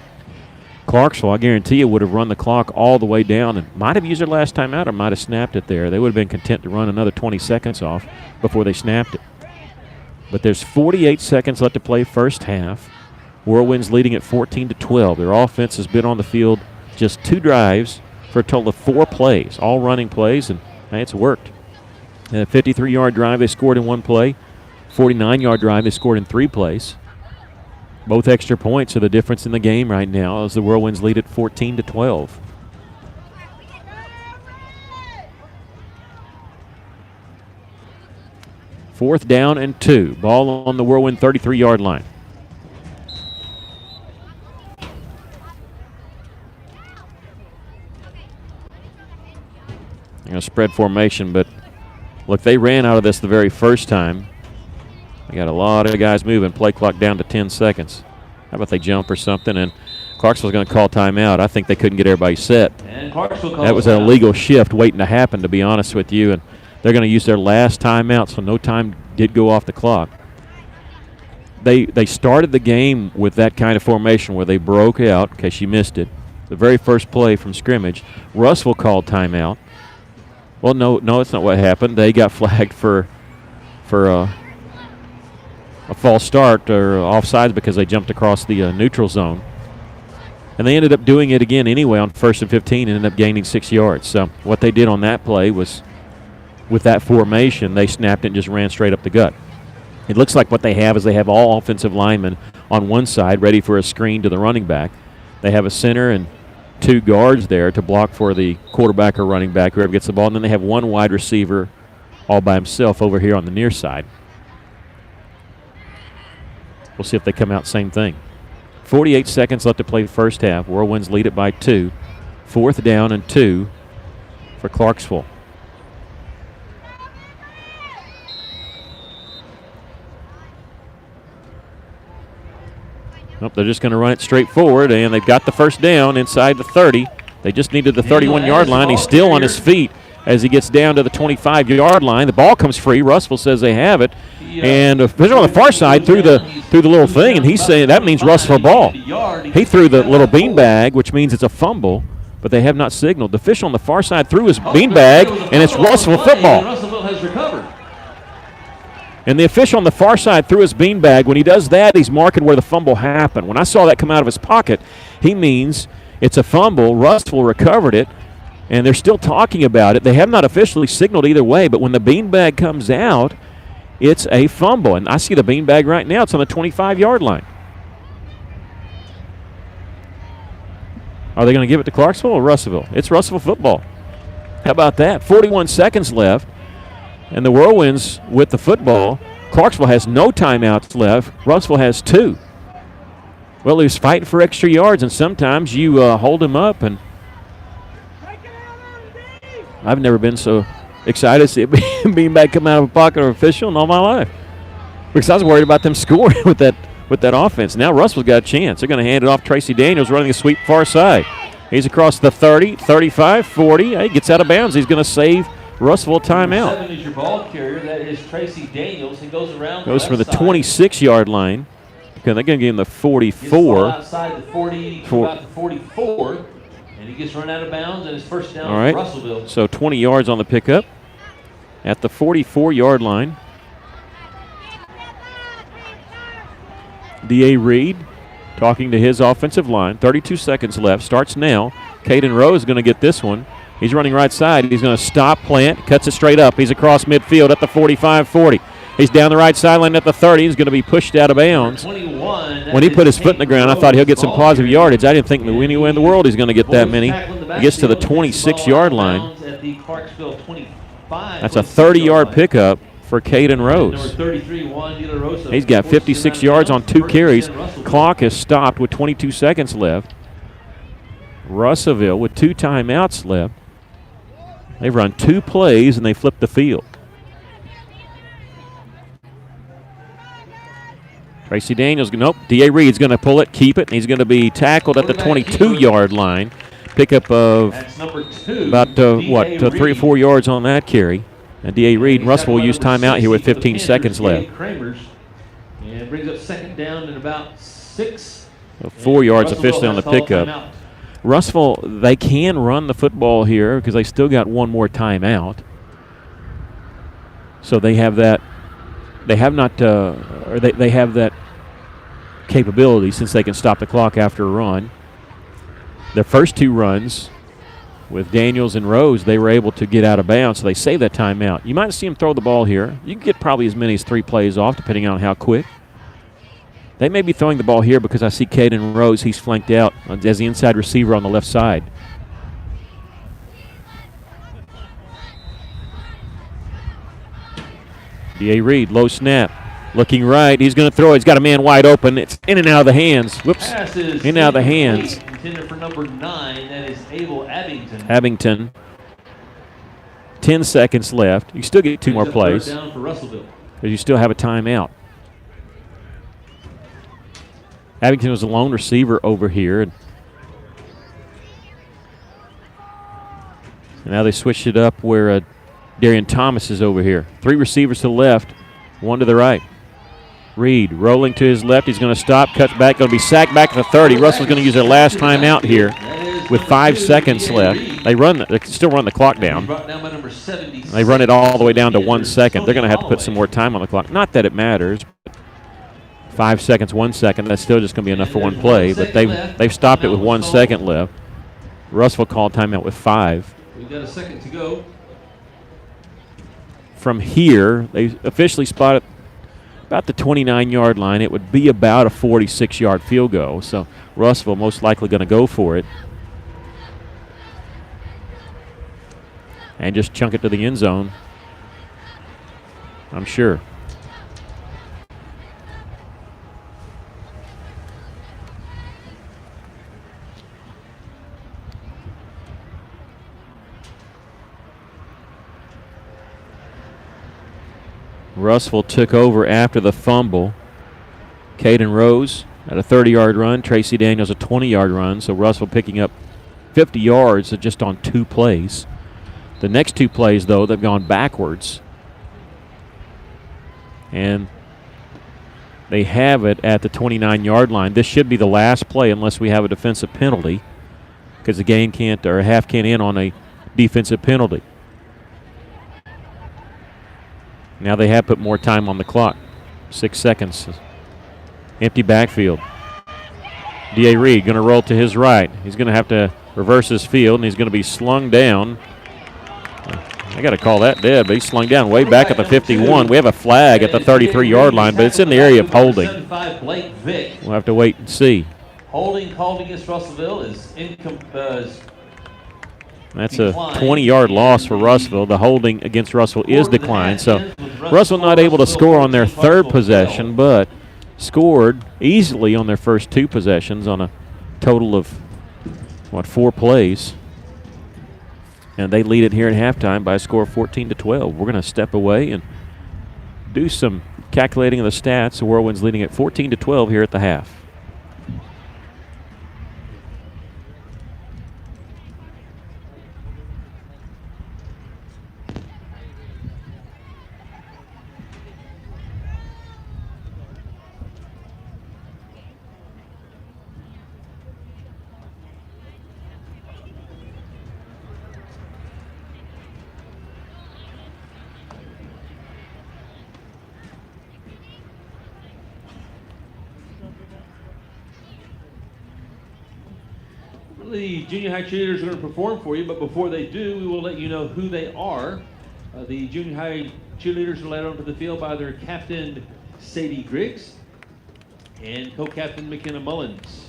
S2: Clarksville, I guarantee you, would have run the clock all the way down and might have used their last timeout or might have snapped it there. They would have been content to run another 20 seconds off before they snapped it. But there's 48 seconds left to play first half. Whirlwinds leading at 14-12. Their offense has been on the field just 2 drives for a total of 4 plays, all running plays, and hey, it's worked. A 53-yard drive they scored in 1 play. 49-yard drive they scored in 3 plays. Both extra points are the difference in the game right now as the Whirlwinds lead at 14-12. Fourth down and 2. Ball on the Whirlwind 33-yard line. They're going to spread formation, but look, they ran out of this the very first time. They got a lot of guys moving. Play clock down to 10 seconds. How about they jump or something? And Clarksville's going to call timeout. I think they couldn't get everybody set. That was an illegal shift waiting to happen, to be honest with you. And they're going to use their last timeout, so no time did go off the clock. They started the game with that kind of formation where they broke out, in case you missed it. The very first play from scrimmage, Russellville called timeout. Well, no, it's not what happened. They got flagged for a false start or offsides because they jumped across the neutral zone. And they ended up doing it again anyway on 1st and 15 and ended up gaining 6 yards. So what they did on that play was, with that formation, they snapped it and just ran straight up the gut. It looks like what they have is they have all offensive linemen on one side ready for a screen to the running back. They have a center and 2 guards there to block for the quarterback or running back, whoever gets the ball. And then they have 1 wide receiver all by himself over here on the near side. We'll see if they come out same thing. 48 seconds left to play the first half. Whirlwinds lead it by 2. 4th down and 2 for Clarksville. Nope, they're just going to run it straight forward, and they've got the first down inside the 30. They just needed the 31-yard line. He's still on his feet as he gets down to the 25-yard line. The ball comes free. Russellville says they have it. And official on the far side threw the little thing, and he's saying that means Russellville ball. He threw the little beanbag, which means it's a fumble, but they have not signaled. The official on the far side threw his beanbag, and it's Russellville football.
S1: Russellville has recovered.
S2: And the official on the far side threw his beanbag. When he does that, he's marking where the fumble happened. When I saw that come out of his pocket, he means it's a fumble. Russellville recovered it, and they're still talking about it. They have not officially signaled either way, but when the beanbag comes out, it's a fumble. And I see the beanbag right now. It's on the 25-yard line. Are they going to give it to Clarksville or Russellville? It's Russellville football. How about that? 41 seconds left. And the Whirlwinds with the football. Clarksville has no timeouts left. Russellville has 2. Well, he was fighting for extra yards, and sometimes you hold him up. And I've never been so excited to see a beanbag come out of a pocket of an official in all my life, because I was worried about them scoring with that offense. Now Russellville's got a chance. They're going to hand it off. Tracy Daniels running a sweep far side. He's across the 30, 35, 40. He gets out of bounds. He's going to save Russellville timeout.
S1: 7 is your ball carrier. That is Tracy Daniels. He goes around.
S2: Goes for the 26-yard line. Okay, they're going to give him the 44.
S1: Outside the 40, about the 44, and he gets run out of bounds, and it's first down
S2: all right.
S1: for Russellville.
S2: So 20 yards on the pickup at the 44-yard line. D.A. Reed talking to his offensive line. 32 seconds left. Starts now. Caden Rose is going to get this one. He's running right side. He's going to stop, plant, cuts it straight up. He's across midfield at the 45-40. He's down the right sideline at the 30. He's going to be pushed out of bounds. When he put his foot in the ground, I thought he'll get some positive yardage. I didn't think anywhere in the world he's going to get that many. He gets to the 26-yard line. That's a 30-yard pickup for Caden Rose. He's got 56 yards on 2 carries. Clock is stopped with 22 seconds left. Russellville with 2 timeouts left. They've run 2 plays and they flipped the field. Tracy Daniels, nope. D.A. Reed's going to pull it, keep it, and he's going to be tackled at the 22-yard line. Pickup of about 3 or 4 yards on that carry. And D.A. Reed and Russellville will use timeout here with 15 seconds left.
S1: And brings up second down and about 6.
S2: 4 yards officially on the pickup. Russellville, they can run the football here because they still got 1 more timeout. So they have that. They have not, or they have that capability since they can stop the clock after a run. Their first 2 runs with Daniels and Rose, they were able to get out of bounds, so they save that timeout. You might see them throw the ball here. You can get probably as many as 3 plays off, depending on how quick. They may be throwing the ball here because I see Caden Rose. He's flanked out as the inside receiver on the left side. D.A. Reed, low snap. Looking right. He's going to throw it. He's got a man wide open. It's in and out of the hands. Whoops. In and out of the hands.
S1: Intended for number 9. That is Abel
S2: Abington. 10 seconds left. You still get 2 more plays.
S1: Down for Russellville.
S2: Because you still have a timeout. Abington was a lone receiver over here. And now they switched it up where Darian Thomas is over here. 3 receivers to the left, 1 to the right. Reed rolling to his left. He's going to stop, cuts back, going to be sacked back to the 30. Russell's going to use their last timeout here with 5 seconds left. They still run the clock down. They run it all the way down to 1 second. They're going to have to put some more time on the clock. Not that it matters. But 5 seconds, 1 second. That's still just going to be enough for one
S1: there's
S2: play.
S1: 1
S2: But
S1: second left.
S2: they've stopped it with
S1: Timeout
S2: 1
S1: was
S2: second
S1: called.
S2: left. Russellville called timeout with 5.
S1: We've got a second to go.
S2: From here, they officially spot it about the 29-yard line. It would be about a 46-yard field goal. So Russellville most likely going to go for it and just chunk it to the end zone, I'm sure. Russellville took over after the fumble. Caden Rose at a 30-yard run. Tracy Daniels a 20-yard run. So Russellville picking up 50 yards just on 2 plays. The next 2 plays, though, they've gone backwards. And they have it at the 29-yard line. This should be the last play unless we have a defensive penalty, because the game can't, or a half can't end on a defensive penalty. Now they have put more time on the clock. 6 seconds. Empty backfield. D.A. Reed going to roll to his right. He's going to have to reverse his field, and he's going to be slung down. I got to call that dead, but he's slung down way back at the 51. We have a flag at the 33-yard line, but it's in the area of holding. We'll have to wait and see.
S1: Holding called against Russellville is
S2: That's a 20-yard loss for Russellville. The holding against Russellville is declined. So Russellville not able to score on their third possession, but scored easily on their first 2 possessions on a total of, 4 plays. And they lead it here at halftime by a score of 14-12. We're going to step away and do some calculating of the stats. The Whirlwinds leading at 14-12 here at the half.
S1: The junior high cheerleaders are going to perform for you, but before they do, we will let you know who they are. The junior high cheerleaders are led onto the field by their captain, Sadie Griggs, and co-captain, McKenna Mullins.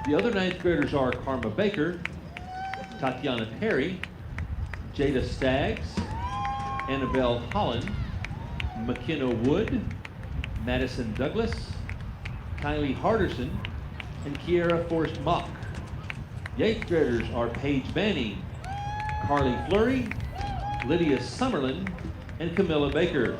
S1: The other 9th graders are Karma Baker, Tatiana Perry, Jada Staggs, Annabelle Holland, McKenna Wood, Madison Douglas, Kylie Harderson, and Kiera Forrest Mock. The 8th graders are Paige Banning, Carly Fleury, Lydia Summerlin, and Camilla Baker.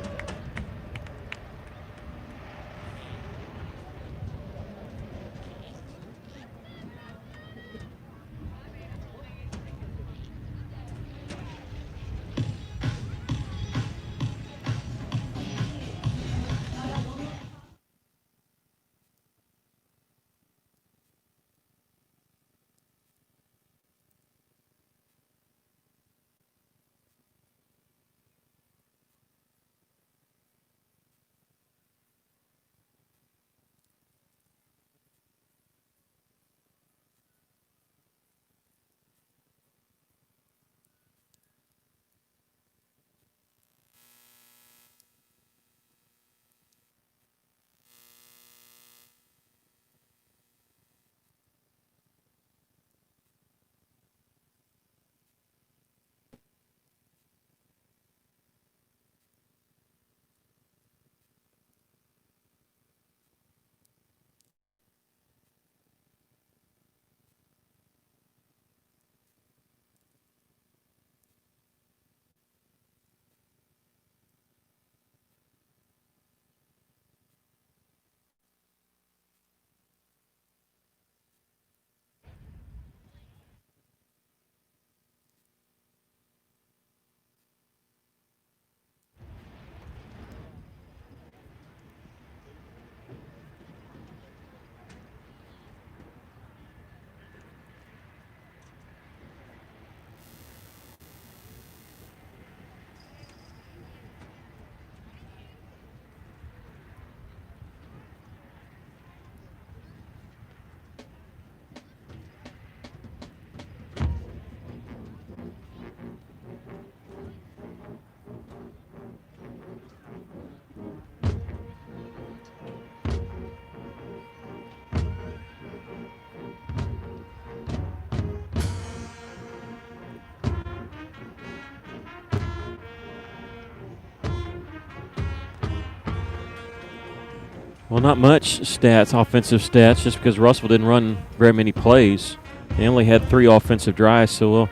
S2: Well, not much stats, offensive stats, just because Russellville didn't run very many plays. They only had 3 offensive drives, so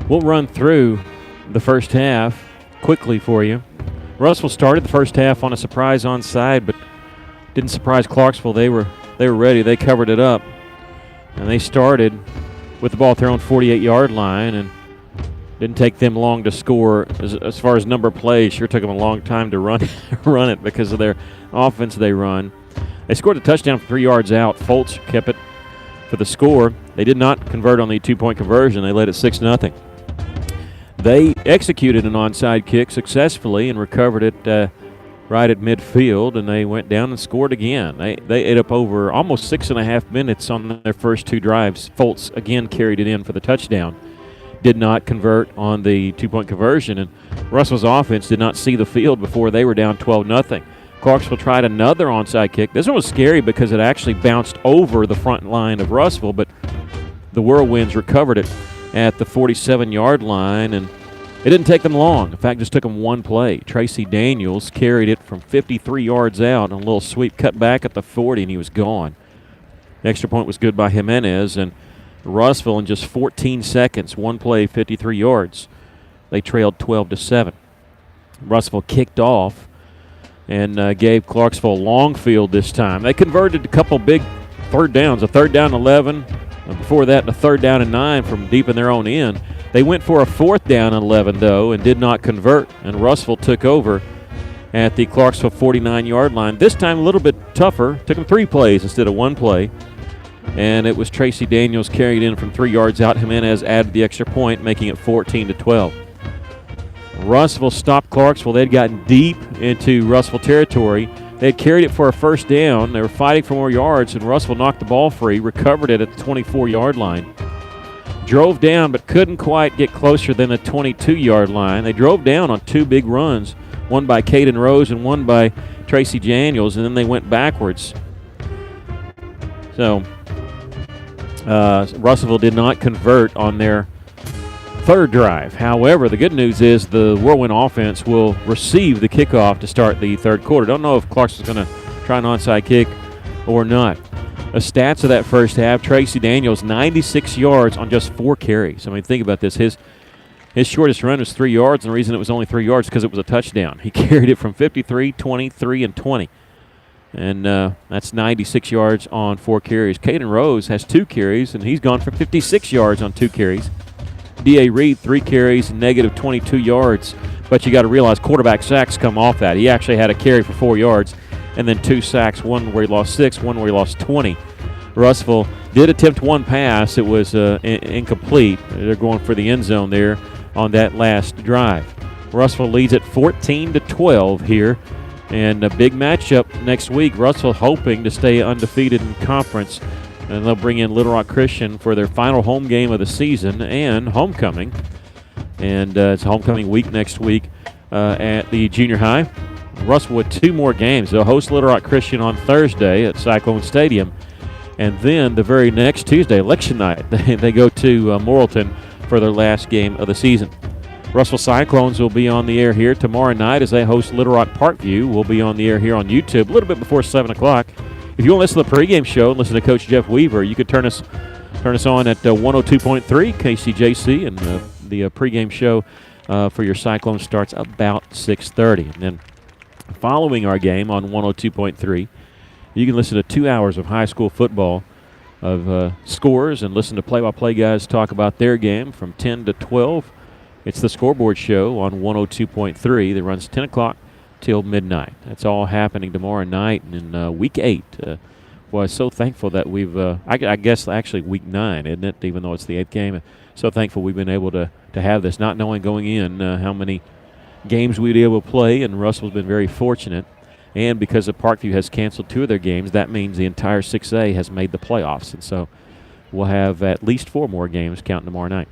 S2: we'll run through the first half quickly for you. Russellville started the first half on a surprise onside, but didn't surprise Clarksville. They were ready. They covered it up, and they started with the ball at their own 48-yard line, and didn't take them long to score. As far as number of plays, sure took them a long time to run it because of their offense they run. They scored a touchdown from 3 yards out. Foltz kept it for the score. They did not convert on the 2-point conversion. They led it 6-0. They executed an onside kick successfully and recovered it right at midfield, and they went down and scored again. They ate up over almost 6.5 minutes on their first 2 drives. Foltz again carried it in for the touchdown. Did not convert on the 2-point conversion, and Russell's offense did not see the field before they were down 12-0. Clarksville tried another onside kick. This one was scary because it actually bounced over the front line of Russellville, but the Whirlwinds recovered it at the 47-yard line, and it didn't take them long. In fact, it just took them 1 play. Tracy Daniels carried it from 53 yards out, and a little sweep cut back at the 40, and he was gone. The extra point was good by Jimenez, and Russellville in just 14 seconds, 1 play, 53 yards. They trailed 12-7. Russellville kicked off and gave Clarksville a long field this time. They converted a couple big third downs, a 3rd down 11, and before that a 3rd down and 9 from deep in their own end. They went for a 4th down and 11, though, and did not convert, and Russellville took over at the Clarksville 49-yard line. This time a little bit tougher. Took them 3 plays instead of 1 play. And it was Tracy Daniels carried in from 3 yards out. Jimenez added the extra point, making it 14-12. Russellville stopped Clarksville. They'd gotten deep into Russellville territory. They had carried it for a 1st down. They were fighting for more yards, and Russellville knocked the ball free, recovered it at the 24-yard line. Drove down, but couldn't quite get closer than the 22-yard line. They drove down on 2 big runs, one by Caden Rose and one by Tracy Daniels, and then they went backwards. So Russellville did not convert on their 3rd drive. However, the good news is the Whirlwind offense will receive the kickoff to start the 3rd quarter. Don't know if Clarksville's going to try an onside kick or not. The stats of that first half, Tracy Daniels, 96 yards on just 4 carries. I mean, think about this. His shortest run was 3 yards, and the reason it was only 3 yards is because it was a touchdown. He carried it from 53, 23, and 20. And that's 96 yards on 4 carries. Caden Rose has 2 carries, and he's gone for 56 yards on 2 carries. D.A. Reed, 3 carries, negative 22 yards. But you got to realize quarterback sacks come off that. He actually had a carry for 4 yards, and then 2 sacks, one where he lost 6, one where he lost 20. Russellville did attempt 1 pass. It was incomplete. They're going for the end zone there on that last drive. Russellville leads at 14-12 here. And a big matchup next week. Russellville hoping to stay undefeated in conference. And they'll bring in Little Rock Christian for their final home game of the season and homecoming. And it's homecoming week next week at the junior high. Russellville with 2 more games. They'll host Little Rock Christian on Thursday at Cyclone Stadium. And then the very next Tuesday, election night, they go to Morrilton for their last game of the season. Russellville Cyclones will be on the air here tomorrow night as they host Little Rock Parkview. We'll be on the air here on YouTube a little bit before 7 o'clock. If you want to listen to the pregame show and listen to Coach Jeff Weaver, you could turn us on at 102.3 KCJC, and the pregame show for your Cyclones starts about 6:30. And then following our game on 102.3, you can listen to 2 hours of high school football of scores and listen to play-by-play guys talk about their game from 10 to 12. It's the Scoreboard Show on 102.3 that runs 10 o'clock till midnight. That's all happening tomorrow night in Week 8. Well, I'm so thankful that we've, I guess actually Week 9, isn't it, even though it's the 8th game. So thankful we've been able to have this, not knowing going in how many games we'd be able to play, and Russell's been very fortunate. And because the Parkview has canceled 2 of their games, that means the entire 6A has made the playoffs. And so we'll have at least 4 more games counting tomorrow night.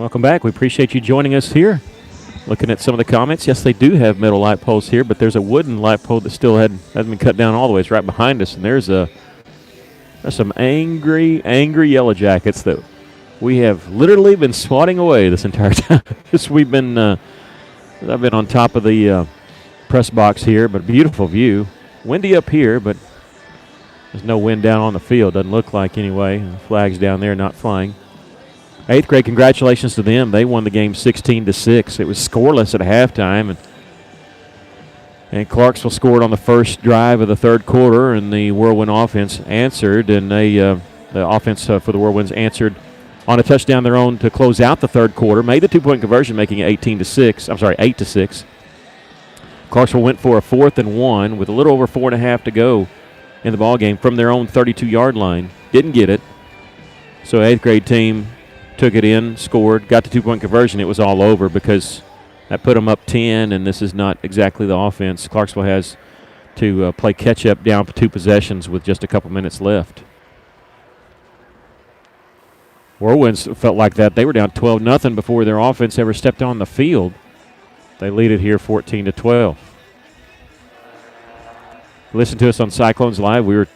S2: Welcome back. We appreciate you joining us here. Looking at some of the comments, yes, they do have metal light poles here, but there's a wooden light pole that still hasn't been cut down all the way. It's right behind us, and there's some angry Yellow Jackets that we have literally been swatting away this entire time. I've been on top of the press box here, but beautiful view. Windy up here, but there's no wind down on the field. Doesn't look like anyway. The flag's down there not flying. 8th grade, congratulations to them. They won the game 16-6. It was scoreless at halftime, and Clarksville scored on the first drive of the third quarter, and the Whirlwind offense answered, and the offense for the Whirlwinds answered on a touchdown of their own to close out the third quarter, made the 2-point conversion, making it 8-6. Clarksville went for a 4th and 1 with a little over 4.5 to go in the ball game from their own 32-yard line. Didn't get it. So 8th grade team took it in, scored, got the 2-point conversion. It was all over because that put them up 10, and this is not exactly the offense. Clarksville has to play catch-up down for 2 possessions with just a couple minutes left. Whirlwinds felt like that. They were down 12-0 before their offense ever stepped on the field. They lead it here 14-12. Listen to us on Cyclones Live. We were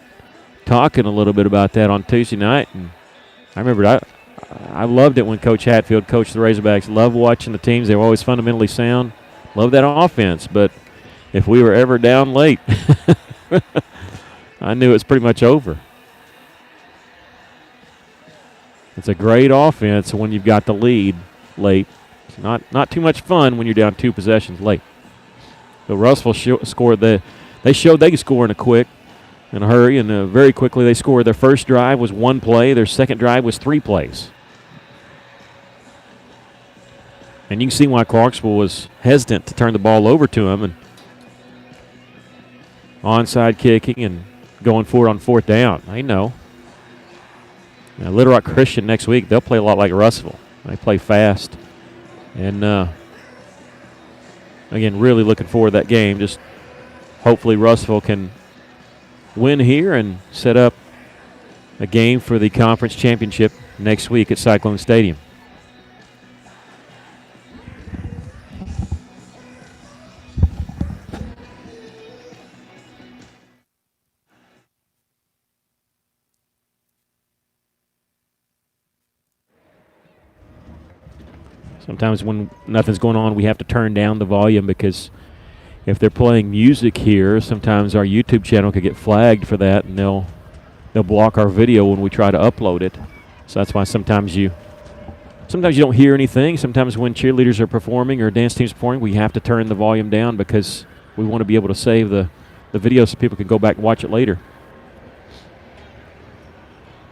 S2: talking a little bit about that on Tuesday night, and I remember I loved it when Coach Hatfield coached the Razorbacks. Loved watching the teams. They were always fundamentally sound. Loved that offense. But if we were ever down late, I knew it was pretty much over. It's a great offense when you've got the lead late. It's not too much fun when you're down 2 possessions late. But Russellville scored. They showed they could score in a hurry, and very quickly they scored. Their first drive was 1 play. Their second drive was 3 plays. And you can see why Clarksville was hesitant to turn the ball over to him, and onside kicking and going for it on 4th down. I know. Now, Little Rock Christian next week, they'll play a lot like Russellville. They play fast. And, again, really looking forward to that game. Just hopefully Russellville can win here and set up a game for the conference championship next week at Cyclone Stadium. Sometimes when nothing's going on, we have to turn down the volume because if they're playing music here, sometimes our YouTube channel could get flagged for that, and they'll block our video when we try to upload it. So that's why sometimes you don't hear anything. Sometimes when cheerleaders are performing or dance teams performing, we have to turn the volume down because we want to be able to save the video so people can go back and watch it later.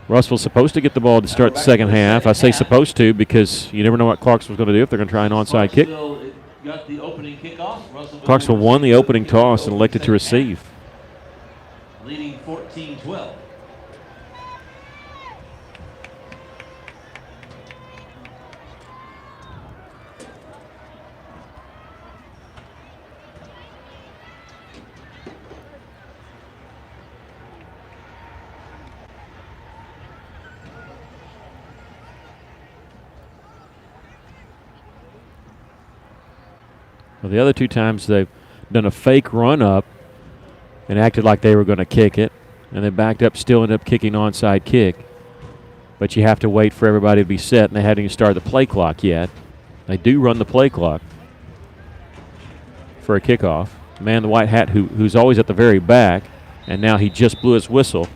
S2: Russellville's supposed to get the ball to start the second half. I say supposed to because you never know what Clarksville's going to do if they're going to try an onside kick.
S1: Got the opening kickoff.
S2: Clarksville won the opening toss and elected to receive.
S1: Leading 14-12.
S2: Well, the other 2 times they've done a fake run-up and acted like they were going to kick it, and they backed up, still ended up kicking onside kick. But you have to wait for everybody to be set, and they haven't even started the play clock yet. They do run the play clock for a kickoff. The man in the white hat who's always at the very back, and now he just blew his whistle.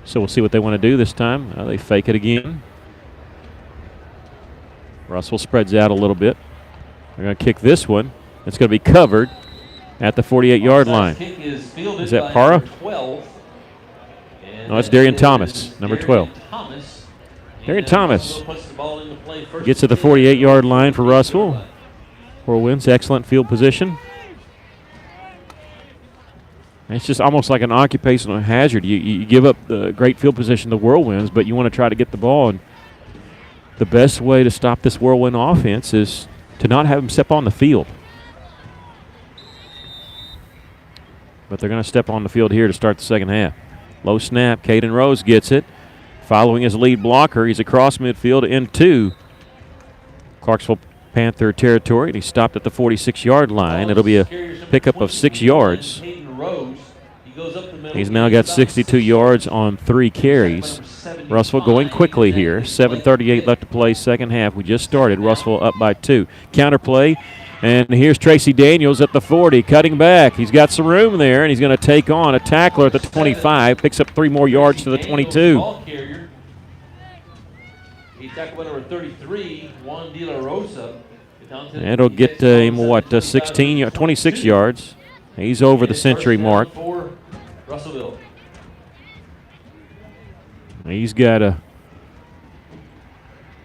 S2: So we'll see what they want to do this time. They fake it again. Russell spreads out a little bit. They're going to kick this one. It's going to be covered at the 48-yard line. Is that Para? No, that's Darian Thomas, number 12. Darian Thomas gets to the 48-yard line for Russellville. Whirlwinds, excellent field position. It's just almost like an occupational hazard. You give up the great field position to the Whirlwinds, but you want to try to get the ball. And the best way to stop this Whirlwind offense is to not have them step on the field. But they're going to step on the field here to start the second half. Low snap. Caden Rose gets it. Following his lead blocker, he's across midfield into Clarksville Panther territory, and he stopped at the 46-yard line. It'll be a pickup of 6 yards. He's now got 62 yards on 3 carries. Russellville going quickly here. 7:38 left to play, second half. We just started. Russellville up by 2. Counter play, and here's Tracy Daniels at the 40, cutting back. He's got some room there, and he's going to take on a tackler at the 25. Picks up 3 more yards to the 22.
S1: He tackled number 33, Juan De La Rosa.
S2: That'll get him, 26 yards. He's over the century mark.
S1: Russellville.
S2: He's got a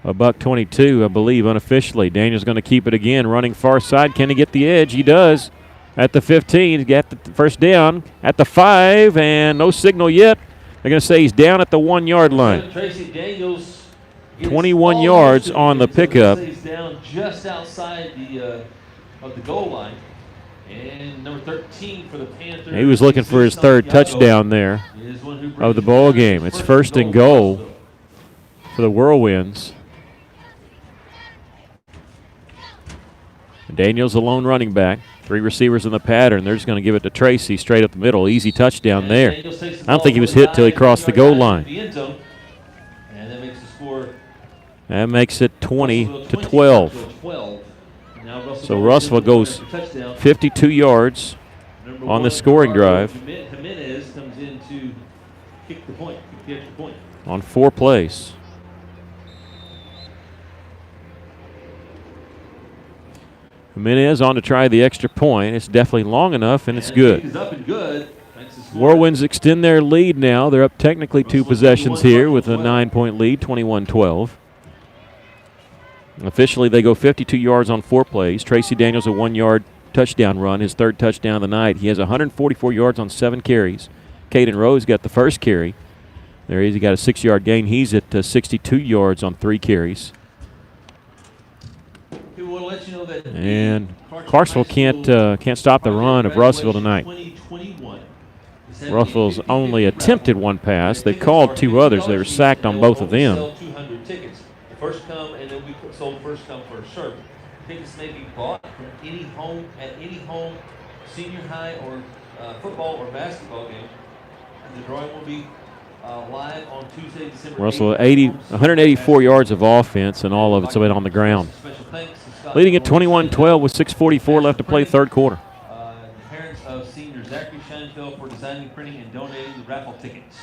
S2: $122, I believe, unofficially. Daniel's going to keep it again, running far side. Can he get the edge? He does. At the 15, he's got the first down. At the 5, and no signal yet. They're going to say he's down at the 1-yard line.
S1: Tracy Daniels
S2: 21 yards on the pickup.
S1: He's down just outside of the goal line. And number 13 for the Panthers.
S2: He was looking for his 3rd touchdown there of the ball game. It's 1st and goal for the Whirlwinds. Daniels a lone running back. 3 receivers in the pattern. They're just going to give it to Tracy straight up the middle. Easy touchdown there. I don't think he was hit till he crossed the goal line.
S1: And that makes the score.
S2: That makes it 20-12. So Russellville goes 52 yards on the scoring drive
S1: Jimenez comes in to kick the point, kick the extra point.
S2: On 4 plays. Jimenez on to try the extra point. It's definitely long enough, and it's good. Whirlwinds extend their lead now. They're up technically 2 possessions here with a 9-point lead, 21-12. Officially, they go 52 yards on 4 plays. Tracy Daniels a 1-yard touchdown run, his 3rd touchdown of the night. He has 144 yards on 7 carries. Caden Rose got the first carry. There he is. He got a 6-yard gain. He's at 62 yards on 3 carries. And Clarksville can't stop the run of Russellville tonight. Russellville's only attempted 1 pass. They called 2 others. They were sacked on both of them.
S1: First come, and then we sold first come, first serve. Tickets may be bought from any home, at any home, senior high or football or basketball game. And the drawing will be live on Tuesday, December 8th.
S2: Russell 184 yards of offense, and all of it's been on the ground. Leading at 21-12 with 6:44 left to play, 3rd quarter.
S1: The parents of senior Zachary Scheinfeld for designing, printing, and donating the raffle tickets.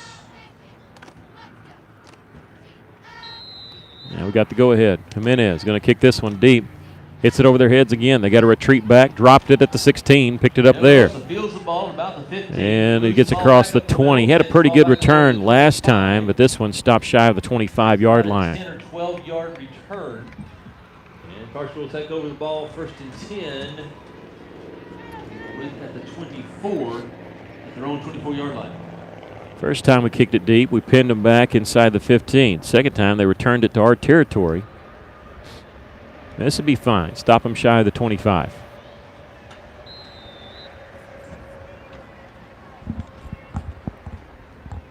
S2: Now we got the go-ahead. Jimenez going to kick this one deep. Hits it over their heads again. They got to retreat back. Dropped it at the 16. Picked it up there. And it gets across the 20. He had a pretty good return last time, but this one stopped shy of the 25-yard line.
S1: 10 or 12-yard return. And Clarksville will take over the ball 1st and 10. At the 24. At their own 24-yard line.
S2: First time we kicked it deep, we pinned them back inside the 15. Second time, they returned it to our territory. This would be fine. Stop them shy of the 25.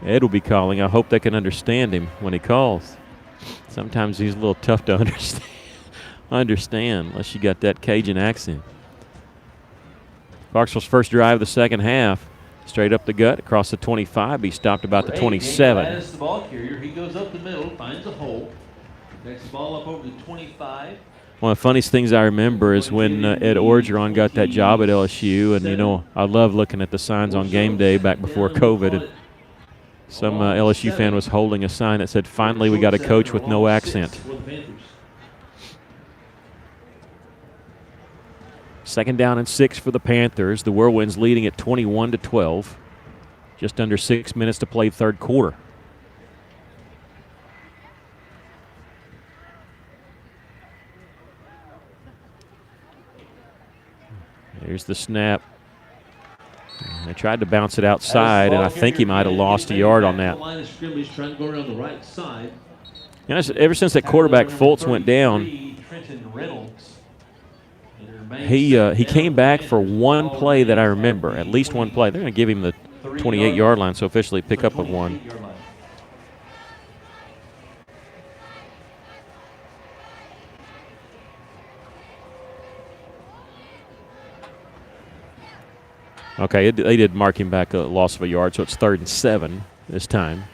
S2: Ed will be calling. I hope they can understand him when he calls. Sometimes he's a little tough to understand unless you got that Cajun accent. Clarksville's first drive of the second half. Straight up the gut, across the 25. He stopped about the 27.
S1: The ball carrier. He goes up the middle, finds a hole. Takes the ball up over the 25.
S2: One of the funniest things I remember is when Ed Orgeron got that job at LSU. And, you know, I love looking at the signs on game day back before COVID. And some LSU fan was holding a sign that said, "Finally, we got a coach with no accent." Second down and 6 for the Panthers. The Whirlwinds leading at 21-12. Just under 6 minutes to play, 3rd quarter. Here's the snap. They tried to bounce it outside, and I think he might have lost a yard on that. You know, ever since that quarterback Fultz went down, he came back for one play that I remember, at least one play. They're going to give him the 28-yard line, so officially pick up of one. Okay, they did mark him back a loss of a yard, so it's 3rd and 7 this time.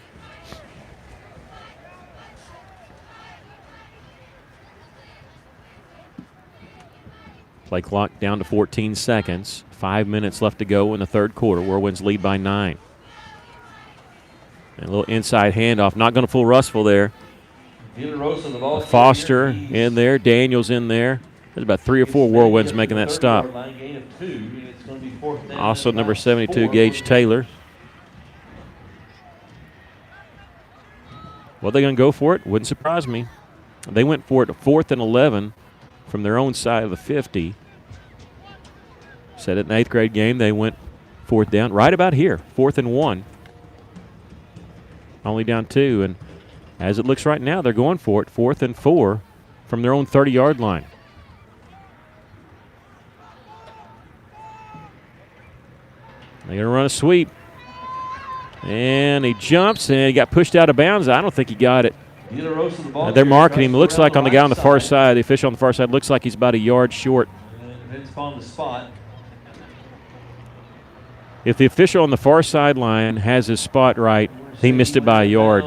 S2: Play clock down to 14 seconds. 5 minutes left to go in the third quarter. Whirlwinds lead by 9. And a little inside handoff. Not going to fool Russellville there. Foster in there. Daniels in there. There's about 3 or 4 Whirlwinds making that stop. Also number 72, Gage Taylor. Well, they're going to go for it. Wouldn't surprise me. They went for it 4th and 11 from their own side of the 50. Said it in the 8th grade game. They went 4th down right about here, 4th and 1. Only down 2. And as it looks right now, they're going for it 4th and 4 from their own 30-yard line. They're going to run a sweep. And he jumps, and he got pushed out of bounds. I don't think he got it. They're marking him. It looks like on the guy on the far side, the official on the far side, looks like he's about a yard short.
S1: It's on the spot.
S2: If the official on the far sideline has his spot right, he missed it by a yard.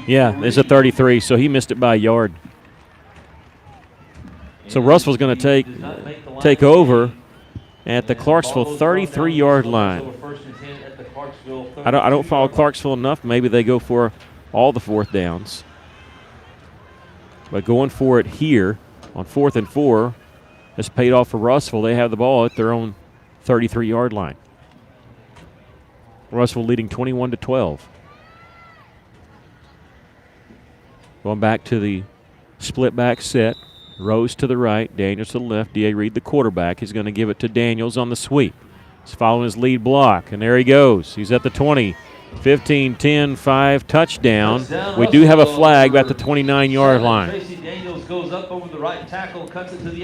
S2: Yeah, it's a 33, so he missed it by a yard. So Russellville's going to take over at the Clarksville 33-yard line. I don't follow Clarksville enough. Maybe they go for all the 4th downs. But going for it here on 4th and 4 has paid off for Russellville. They have the ball at their own 33-yard line. Russellville leading 21-12. Going back to the split back set. Rose to the right, Daniels to the left. D.A. Reed, the quarterback, is going to give it to Daniels on the sweep. He's following his lead block, and there he goes. He's at the 20, 15, 10, 5, touchdown. We do have a flag at the 29-yard line. We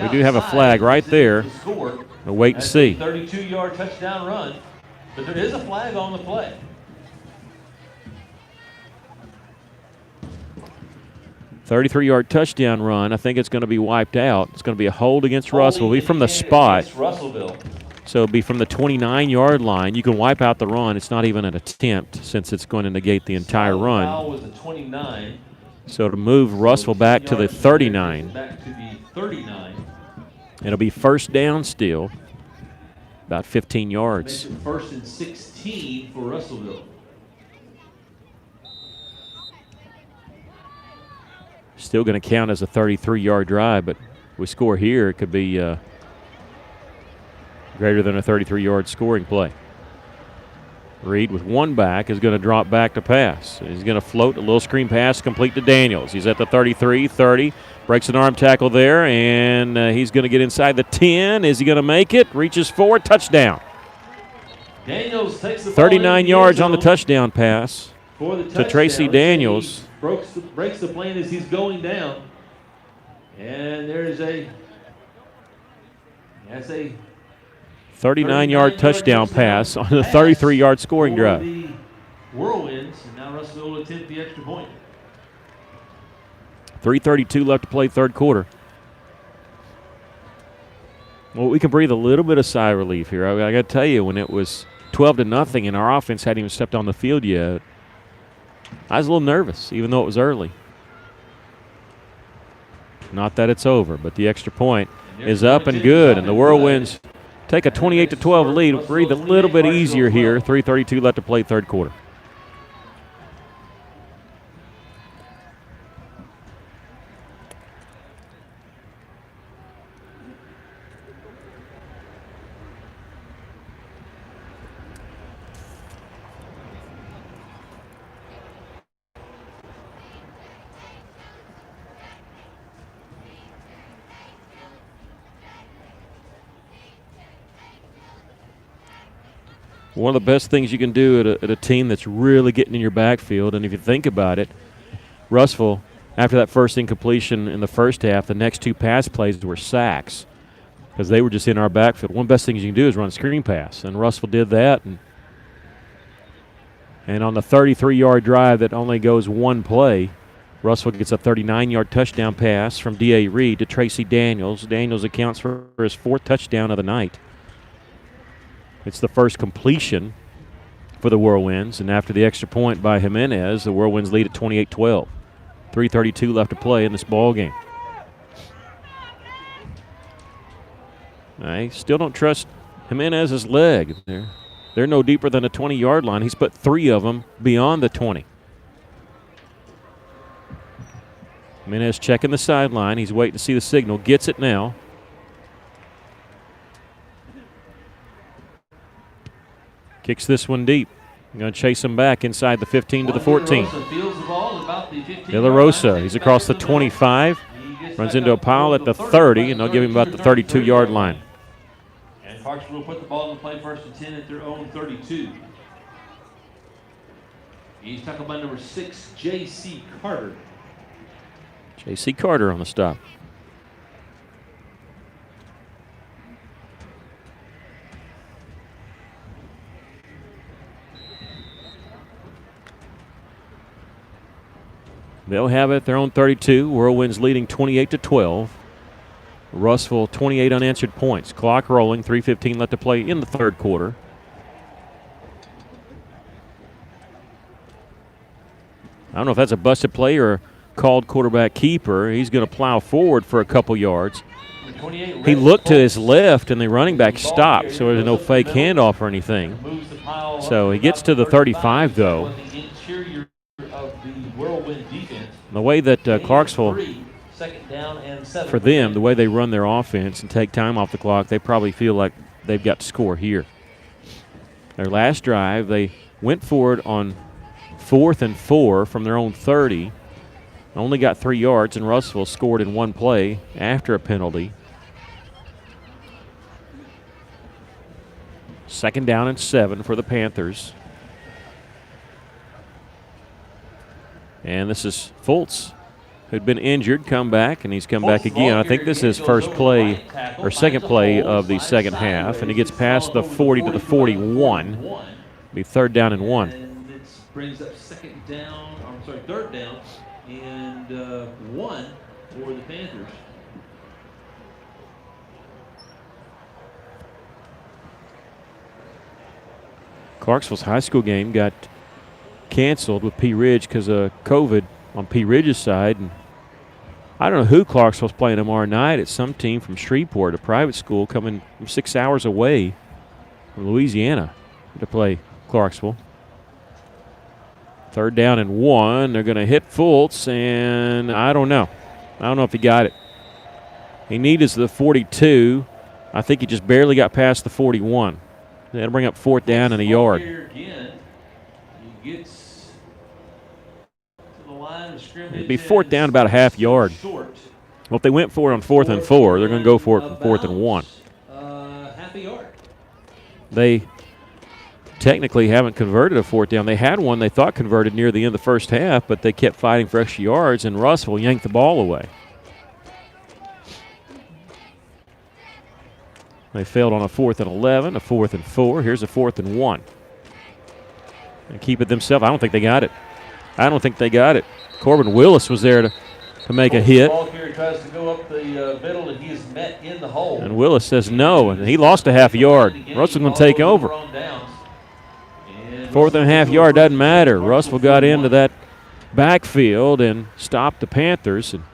S2: do have a flag right there. We'll wait and see.
S1: 32-yard touchdown run, but there is a flag on the play.
S2: 33-yard touchdown run. I think it's going to be wiped out. It's going to be a hold against Russellville. It'll be from the spot. So it'll be from the 29-yard line. You can wipe out the run. It's not even an attempt since it's going to negate the entire run.
S1: Was a 29.
S2: So to move Russellville back to the 39.
S1: Back to the 39.
S2: It'll be first down still, about 15 yards.
S1: 1st and 16 for Russellville.
S2: Still going to count as a 33-yard drive, but if we score here, it could be greater than a 33-yard scoring play. Reed with one back is going to drop back to pass. He's going to float a little screen pass complete to Daniels. He's at the 33, 30, breaks an arm tackle there, and he's going to get inside the 10. Is he going to make it? Reaches forward, touchdown.
S1: Daniels takes the
S2: 39 yards on the touchdown pass to Tracy Daniels.
S1: Breaks the plane as he's going down. And there's a
S2: 39-yard touchdown pass on a 33-yard scoring drive.
S1: The Whirlwinds, and now Russellville will attempt the extra point.
S2: 3:32 left to play third quarter. Well, we can breathe a little bit of sigh of relief here. I got to tell you, when it was 12-0 and our offense hadn't even stepped on the field yet, I was a little nervous, even though it was early. Not that it's over, but the extra point is up and good, and the Whirlwinds take a 28-12 lead. Breathe a little bit easier here. 3:32 left to play third quarter. One of the best things you can do at a team that's really getting in your backfield, and if you think about it, Russellville, after that first incompletion in the first half, the next 2 pass plays were sacks because they were just in our backfield. One of the best things you can do is run a screen pass, and Russellville did that. And on the 33-yard drive that only goes one play, Russellville gets a 39-yard touchdown pass from D.A. Reed to Tracy Daniels. Daniels accounts for his 4th touchdown of the night. It's the first completion for the Whirlwinds, and after the extra point by Jimenez, the Whirlwinds lead at 28-12. 3:32 left to play in this ball game. I still don't trust Jimenez's leg. They're no deeper than a 20-yard line. He's put 3 of them beyond the 20. Jimenez checking the sideline. He's waiting to see the signal. Gets it now. Kicks this one deep. Going to chase him back inside the 15 to the 14. De La Rosa, he's across the 25. Runs into a pile at the 30, and they'll give him about the 32-yard line.
S1: And Clarksville will put the ball in play, 1st and 10 at their own 32. He's talking about number 6, J.C. Carter.
S2: J.C. Carter on the stop. They'll have it at their own 32. Whirlwinds leading 28-12. Russellville 28 unanswered points. Clock rolling, 3:15 left to play in the third quarter. I don't know if that's a busted play or a called quarterback keeper. He's going to plow forward for a couple yards. He looked to his left, and the running back stopped, so there's no fake handoff or anything. So he gets to the 35, though. The way that Clarksville, for them, the way they run their offense and take time off the clock, they probably feel like they've got to score here. Their last drive, they went for it on 4th and 4 from their own 30. Only got 3 yards, and Russellville scored in one play after a penalty. 2nd down and 7 for the Panthers. And this is Fultz, who'd been injured, come back, and he's come back again. I think this is first play or second play of the second half, and he gets past the 40 to the 41. Be 3rd down and 1.
S1: And it brings up 3rd down and 1 for the Panthers.
S2: Clarksville's high school game got canceled with P. Ridge because of COVID on P. Ridge's side. And I don't know who Clarksville's playing tomorrow night. It's some team from Shreveport, a private school coming from 6 hours away from Louisiana to play Clarksville. 3rd down and 1. They're going to hit Fultz, and I don't know. I don't know if he got it. He needed the 42. I think he just barely got past the 41. That'll bring up 4th down and a yard. It'd be 4th down about a half yard. Well, if they went for it on 4th and 4, they're going to go for it from 4th and 1.
S1: Half a yard.
S2: They technically haven't converted a 4th down. They had one they thought converted near the end of the first half, but they kept fighting for extra yards, and Russellville yanked the ball away. They failed on a 4th and 11, a 4th and 4. Here's a 4th and 1. And keep it themselves. I don't think they got it. Corbin Willis was there to make a hit.
S1: Ball carrier tries to go up the middle, and he is met in the hole.
S2: And Willis says no, and he lost a half yard. Russell's going to take over. 4th and a half yard doesn't matter. Russellville got into that backfield and stopped the Panthers. And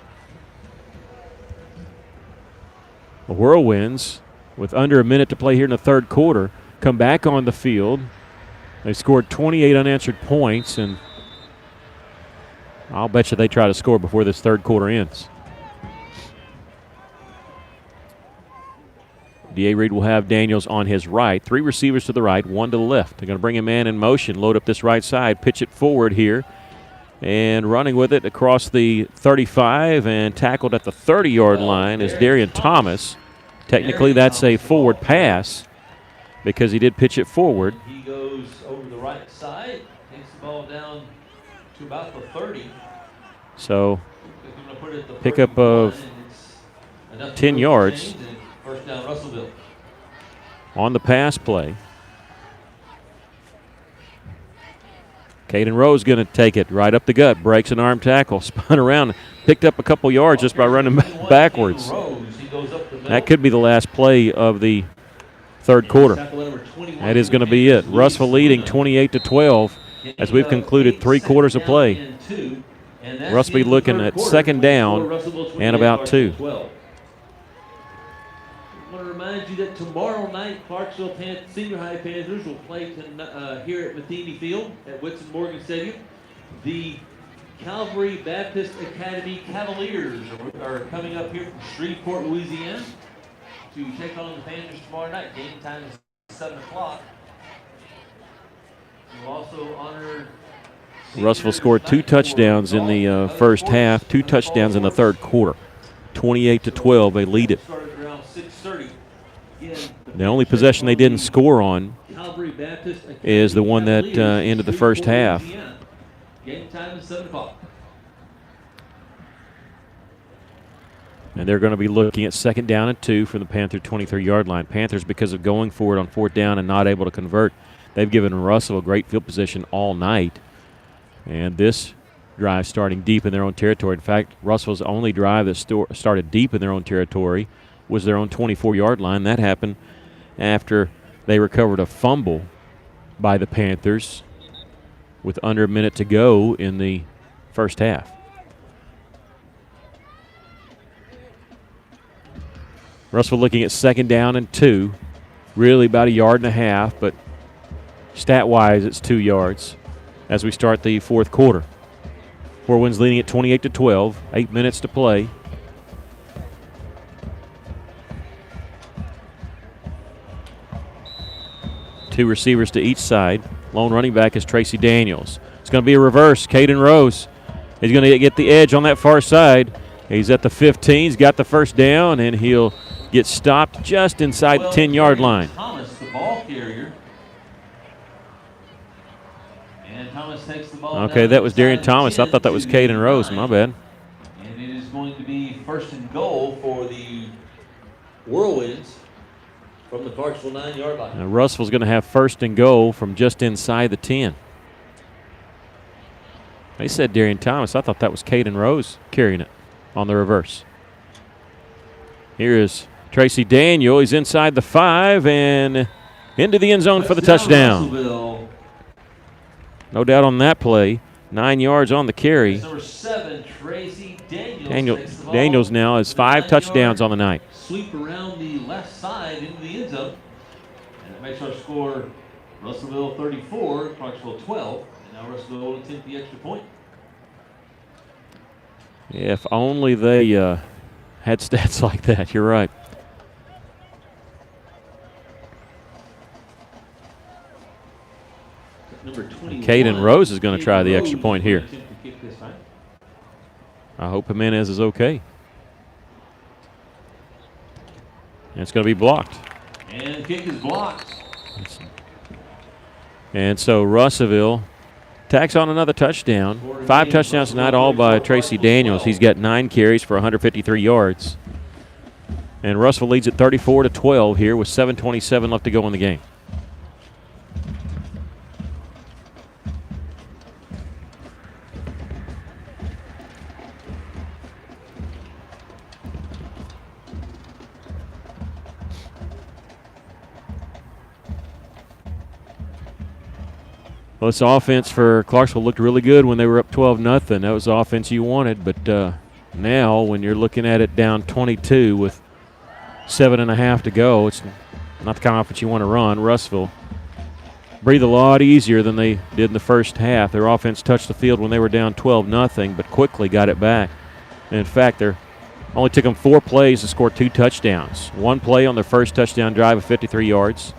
S2: the Whirlwinds, with under a minute to play here in the third quarter, come back on the field. They scored 28 unanswered points, and I'll bet you they try to score before this third quarter ends. D.A. Reed will have Daniels on his right. 3 receivers to the right, 1 to the left. They're going to bring a man in motion, load up this right side, pitch it forward here. And running with it across the 35 and tackled at the 30-yard line is Darian Thomas. Technically, that's a forward pass because he did pitch it forward.
S1: He goes over the right side, takes the ball down to about the 30.
S2: So, pickup of 10 yards.
S1: First down, Russellville.
S2: On the pass play. Caden Rowe's going to take it right up the gut, breaks an arm tackle, spun around, picked up a couple yards just by running backwards. That could be the last play of the third quarter.
S1: Tackle number 21
S2: That is
S1: for
S2: going
S1: the
S2: to be it.
S1: Panthers,
S2: Russellville leading
S1: Louisiana.
S2: 28-12 as we've concluded 3 quarters of play. Russ will be looking at second down and about 2.
S1: I want to remind you that tomorrow night, Clarksville Senior High Panthers will play here at Matheny Field at Whitson Morgan Stadium. The Calvary Baptist Academy Cavaliers are coming up here from Shreveport, Louisiana to take on the Panthers tomorrow night. Game time is 7 o'clock. We'll also honor
S2: Russellville scored 2 touchdowns in the first half, 2 touchdowns in the third quarter. 28-12, they lead it. The only possession they didn't score on is the one that ended the first half.
S1: Game time is 7 o'clock.
S2: And they're going to be looking at second down and 2 from the Panther 23-yard line. Panthers, because of going for it on fourth down and not able to convert, they've given Russellville great field position all night. And this drive starting deep in their own territory. In fact, Russellville's only drive that started deep in their own territory was their own 24-yard line. That happened after they recovered a fumble by the Panthers with under a minute to go in the first half. Russellville looking at second down and 2, really about 1.5 yards, but stat-wise it's 2 yards as we start the fourth quarter. Whirlwinds leading at 28-12, 8 minutes to play. Two receivers to each side. Lone running back is Tracy Daniels. It's going to be a reverse. Caden Rose. He's going to get the edge on that far side. He's at the 15. He's got the first down, and he'll get stopped just inside the 10-yard line.
S1: Thomas, the ball carrier. And Thomas takes the ball.
S2: Okay, that was Darian Thomas. I thought that was Caden Rose. My bad.
S1: And it is going to be first and goal for the Whirlwinds from the Clarksville 9-yard line.
S2: Now Russellville's going to have first and goal from just inside the 10. They said Darian Thomas. I thought that was Caden Rose carrying it on the reverse. Here is Tracy Daniel. He's inside the 5 and into the end zone for the touchdown. No doubt on that play. 9 yards on the carry.
S1: Number 7, Tracy Daniels.
S2: Daniels now has 5 touchdowns on the night.
S1: Sweep around the left side into the end zone. And that makes our score Russellville 34, Clarksville 12. And now Russellville will attempt the extra point.
S2: Yeah, if only they had stats like that. You're right. Caden Rose is going to try the extra point here. I hope Jimenez is okay. And it's going to be blocked.
S1: And the kick is blocked.
S2: And so Russellville tacks on another touchdown. 5 touchdowns tonight, all by Tracy Daniels. He's got 9 carries for 153 yards. And Russellville leads at 34-12 here with 7:27 left to go in the game. Well, this offense for Clarksville looked really good when they were up 12-0. That was the offense you wanted, but now when you're looking at it down 22 with 7.5 to go, it's not the kind of offense you want to run. Russellville breathed a lot easier than they did in the first half. Their offense touched the field when they were down 12-0, but quickly got it back. And in fact, they only took them 4 plays to score 2 touchdowns. 1 play on their first touchdown drive of 53 yards.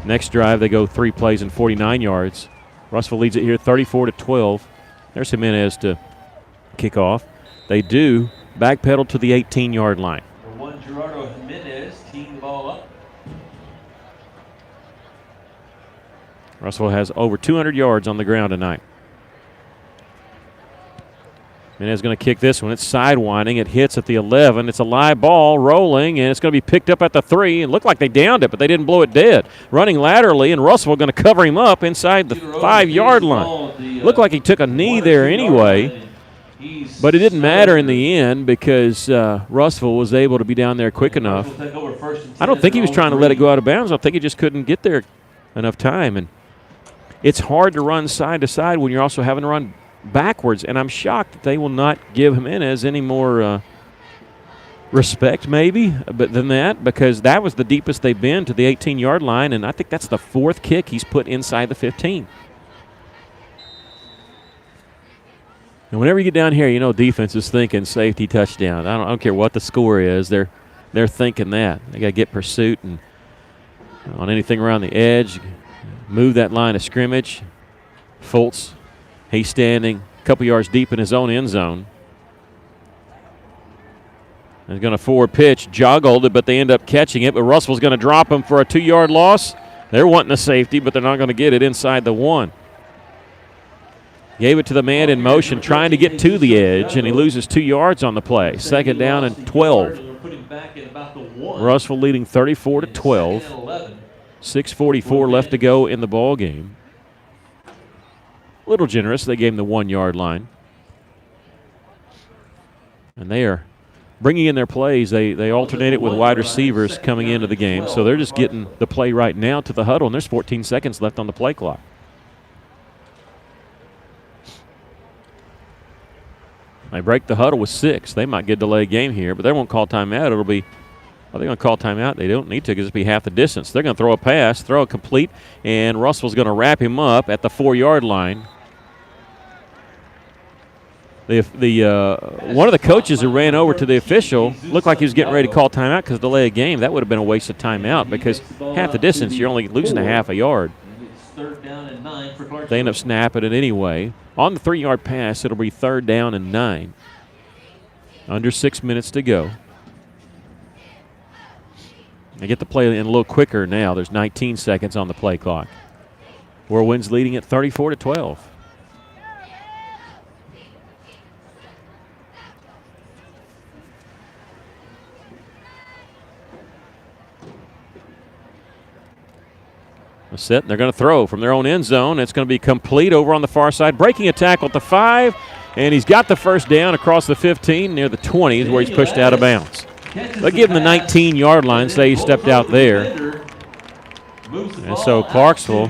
S2: Next drive, they go 3 plays and 49 yards. Russellville leads it here 34-12. There's Jimenez to kick off. They do backpedal to the 18-yard line.
S1: For one, Gerardo Jimenez teeing the ball up.
S2: Russellville has over 200 yards on the ground tonight. Jimenez is going to kick this one. It's sidewinding. It hits at the 11. It's a live ball rolling, and it's going to be picked up at the 3. It looked like they downed it, but they didn't blow it dead. Running laterally, and Russellville going to cover him up inside the 5-yard line. Looked like he took a knee there anyway. But it didn't matter in the end because Russellville was able to be down there quick enough. I don't think he was trying to let it go out of bounds. I think he just couldn't get there enough time. And it's hard to run side to side when you're also having to run backwards. And I'm shocked that they will not give Jimenez any more respect maybe than that, because that was the deepest they've been to the 18-yard line. And I think that's the 4th kick he's put inside the 15. And whenever you get down here, you know defense is thinking safety touchdown. I don't care what the score is. They're thinking that. They got to get pursuit and on anything around the edge, move that line of scrimmage. Fultz, he's standing a couple yards deep in his own end zone. He's going to forward pitch, joggled it, but they end up catching it. But Russell's going to drop him for a 2-yard loss. They're wanting a safety, but they're not going to get it inside the 1. Gave it to the man in motion, trying to get to the edge, and he loses 2 yards on the play. 2nd down and 12. Russellville leading 34-12. 6:44 left to go in the ball game. A little generous. They gave him the 1-yard line. And they are bringing in their plays. They alternate it with wide receivers coming into the game. So they're just getting the play right now to the huddle, and there's 14 seconds left on the play clock. They break the huddle with 6. They might get a delayed game here, but they won't call timeout. It'll be, are they going to call timeout? They don't need to because it'll be half the distance. They're going to throw a pass, throw it complete, and Russell's going to wrap him up at the 4-yard line. One of the coaches who ran over to the official looked like he was getting ready to call timeout because delay a game. That would have been a waste of timeout because half the distance, you're only losing a half a yard. They end up snapping it anyway. On the 3-yard pass, it'll be 3rd down and 9. Under 6 minutes to go. They get the play in a little quicker now. There's 19 seconds on the play clock. Whirlwinds leading at 34-12. Set. They're going to throw from their own end zone. It's going to be complete over on the far side. Breaking a tackle at the 5, and he's got the 1st down across the 15 near the 20 is where he's pushed out of bounds. They'll give him the 19-yard line, say he stepped out there. And so Clarksville,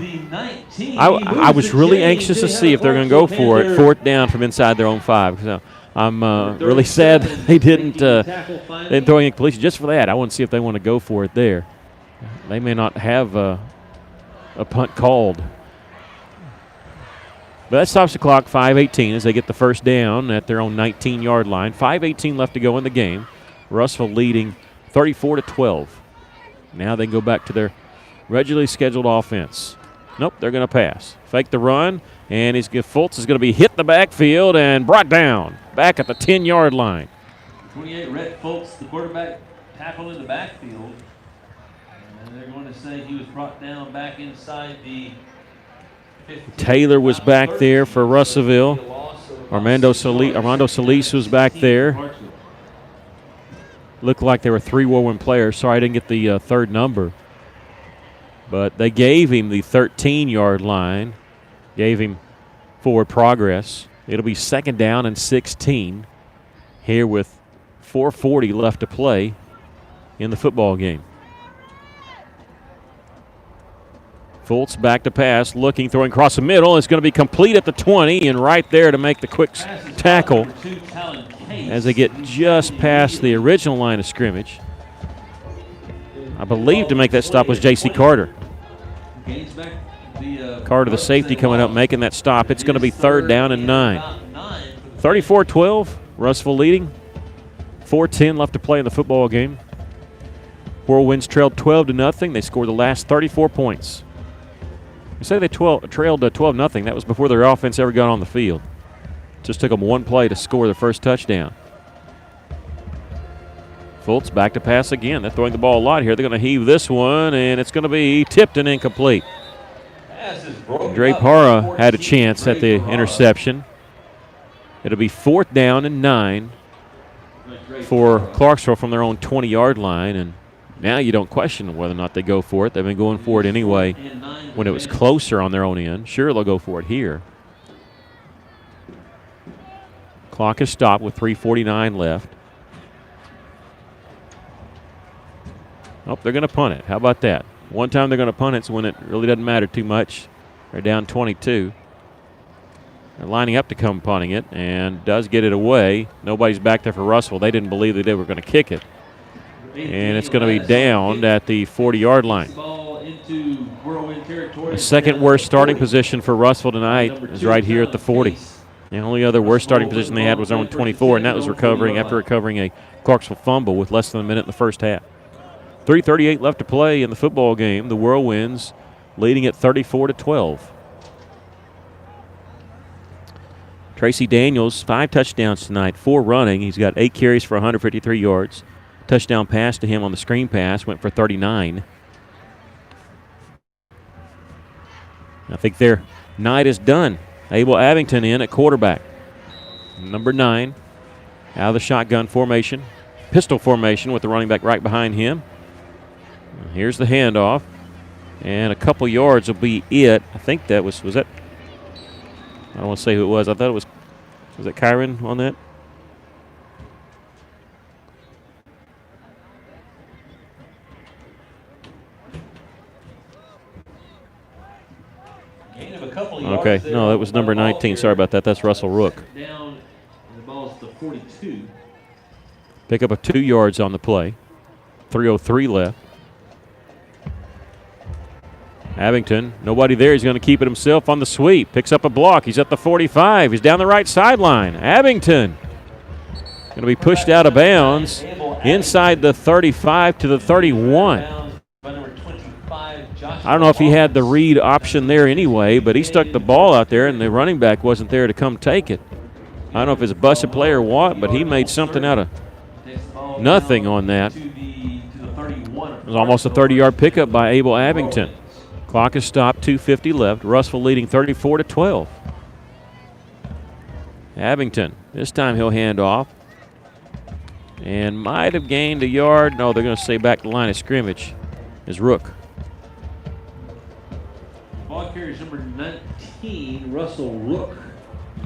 S2: I was really anxious to see if they're going to go for it, 4th down from inside their own 5. So I'm really sad they didn't throw any completion. Just for that, I want to see if they want to go for it there. They may not have a punt called. But that stops the clock, 5:18, as they get the 1st down at their own 19-yard line. 5:18 left to go in the game. Russellville leading 34-12. Now they can go back to their regularly scheduled offense. Nope, they're going to pass. Fake the run, and Fultz is going to be hit in the backfield and brought down back at the 10-yard line.
S1: 28, Rhett Fultz, the quarterback, tackled in the backfield. And they're going to say he was brought down back inside the 15.
S2: Taylor was back there for Russellville. Armando Solis was back there. Looked like there were 3 Whirlwind players. Sorry, I didn't get the 3rd number. But they gave him the 13-yard line, gave him forward progress. It'll be 2nd down and 16 here with 4:40 left to play in the football game. Fultz back to pass, looking, throwing across the middle. It's going to be complete at the 20 and right there to make the quick tackle as they get just past the original line of scrimmage. I believe to make that stop was J.C. Carter. Carter, the safety, coming up, making that stop. It's going to be 3rd down and 9. 34-12, Russellville leading. 4:10 left to play in the football game. Whirlwinds trailed 12-0. They scored the last 34 points. You say they trailed 12-0. That was before their offense ever got on the field. Just took them one play to score their first touchdown. Fultz back to pass again. They're throwing the ball a lot here. They're going to heave this one, and it's going to be tipped and incomplete. Dre Parra had a chance at the interception. It'll be 4th down and 9 for Clarksville from their own 20-yard line, and now you don't question whether or not they go for it. They've been going for it anyway when it was closer on their own end. Sure, they'll go for it here. Clock is stopped with 3:49 left. Oh, they're going to punt it. How about that? One time they're going to punt it, so when it really doesn't matter too much. They're down 22. They're lining up to come punting it, and does get it away. Nobody's back there for Russellville. They didn't believe that they were going to kick it. And it's going to be downed at the 40-yard line. The second worst starting position for Russellville tonight is right here at the 40. The only other worst starting position they had was on 24, and that was recovering a Clarksville fumble with less than a minute in the first half. 3:38 left to play in the football game. The Whirlwinds leading at 34-12. Tracy Daniels, 5 touchdowns tonight, 4 running. He's got 8 carries for 153 yards. Touchdown pass to him on the screen pass went for 39. I think their night is done. Abel Abington in at quarterback. Number 9, out of the shotgun formation. Pistol formation with the running back right behind him. Here's the handoff. And a couple yards will be it. I think that was that? I don't want to say who it was. I thought it was that Kyron on that? Okay, no, that was number 19. Sorry about that. That's Russell Rook.
S1: Down, and the ball's the 42.
S2: Pick up a 2 yards on the play. 3:03 left. Abington, nobody there. He's going to keep it himself on the sweep. Picks up a block. He's at the 45. He's down the right sideline. Abington going to be pushed out of bounds inside the 35 to the 31. I don't know if he had the read option there anyway, but he stuck the ball out there, and the running back wasn't there to come take it. I don't know if it's a busted play or what, but he made something out of nothing on that. It was almost a 30-yard pickup by Abel Abington. Clock is stopped, 2:50 left. Russellville leading 34-12. Abington, this time he'll hand off. And might have gained a yard. No, they're going to say back to the line of scrimmage is Rook.
S1: Ball carries number 19, Russell Rook.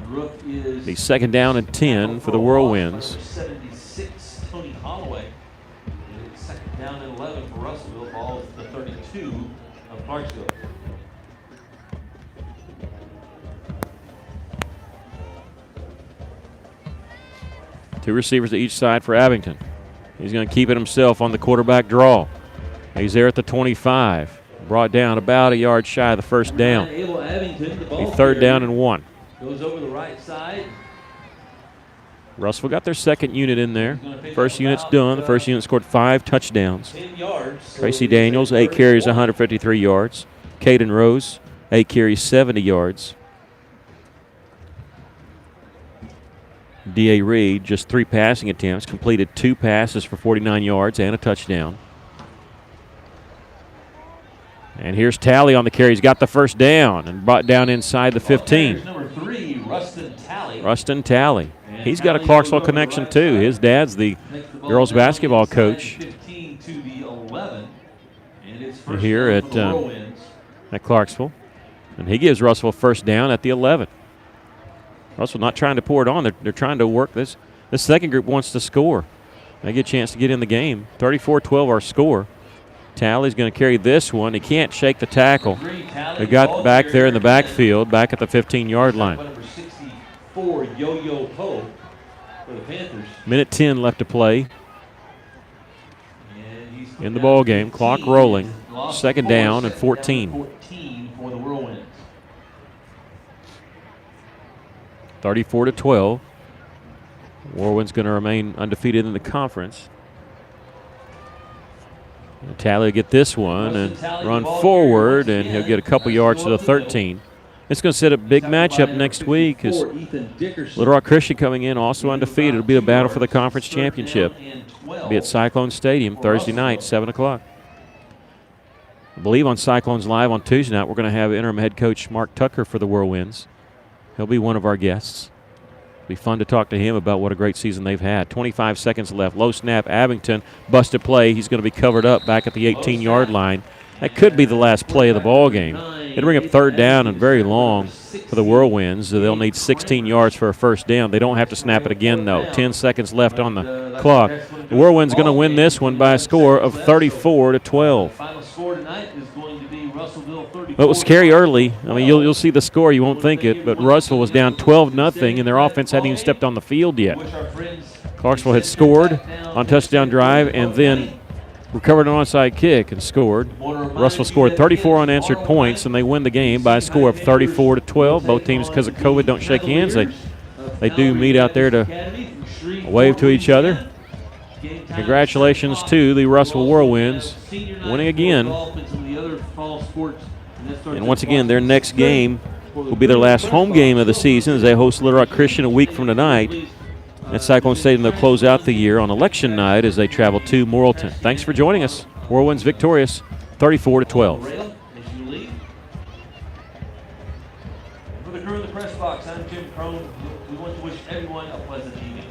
S1: Rook is
S2: the second down and 10 for the Whirlwinds.
S1: 76, Tony Holloway. And it's second down and 11 for Russellville. Ball is the 32 of Clarksville.
S2: Two receivers to each side for Abington. He's going to keep it himself on the quarterback draw. He's there at the 25. Brought down about a yard shy of the first down. The third down and 1.
S1: Goes over the right side.
S2: Russellville got their second unit in there. First unit's done. The first unit scored 5 touchdowns.
S1: 10 yards.
S2: Tracy Daniels, 8 carries, 153 yards. Caden Rose, 8 carries, 70 yards. D.A. Reed, just 3 passing attempts, completed 2 passes for 49 yards and a touchdown. And here's Talley on the carry. He's got the first down and brought down inside the 15.
S1: Number 3, Rustin Talley.
S2: Rustin Talley. He's got a Clarksville connection too. His dad's the girls basketball coach here at Clarksville. And he gives Russellville first down at the 11. Russell not trying to pour it on. They're trying to work this. This second group wants to score. They get a chance to get in the game. 34-12 our score. Talley's going to carry this one. He can't shake the tackle. They got back there in the backfield, back at the 15-yard line.
S1: Number 64, Yo-Yo Ho for the Panthers.
S2: Minute 10 left to play in the ball game. Clock rolling. Second down and 14.
S1: 14 for the Whirlwinds.
S2: 34-12. Whirlwinds going to remain undefeated in the conference. Talley will get this one and run forward, and he'll get a couple yards to the 13. It's going to set a big matchup next week because Little Rock Christian coming in also undefeated. It'll be a battle for the conference championship. It'll be at Cyclone Stadium Thursday night, 7 o'clock. I believe on Cyclones Live on Tuesday night, we're going to have interim head coach Mark Tucker for the Whirlwinds. He'll be one of our guests. It'll be fun to talk to him about what a great season they've had. 25 seconds left. Low snap, Abington, busted play. He's going to be covered up back at the 18-yard line. That could be the last play of the ball game. It'll bring up third down and very long for the Whirlwinds. They'll need 16 yards for a first down. They don't have to snap it again, though. 10 seconds left on the clock. The Whirlwinds going to win this one by a score of 34-12.
S1: Final score tonight is going to be Russellville 34.
S2: Well, it was scary early. I mean, you'll see the score. You won't think it. But Russell was down 12-0, and their offense hadn't even stepped on the field yet. Clarksville had scored on touchdown drive and then recovered an onside kick and scored. Russell scored 34 unanswered points, and they win the game by a score of 34-12. Both teams, because of COVID, don't shake hands. They do meet out there to wave to each other. Congratulations to the Russellville Whirlwinds, winning again. And once again, their next game will be their last home game of the season as they host Little Rock Christian a week from tonight. At Cyclone Stadium, they'll close out the year on election night as they travel to Morrilton. Thanks for joining us. Whirlwinds victorious, 34-12.
S1: For the crew in the press box, I'm Jim Crone. We want to wish everyone a pleasant evening.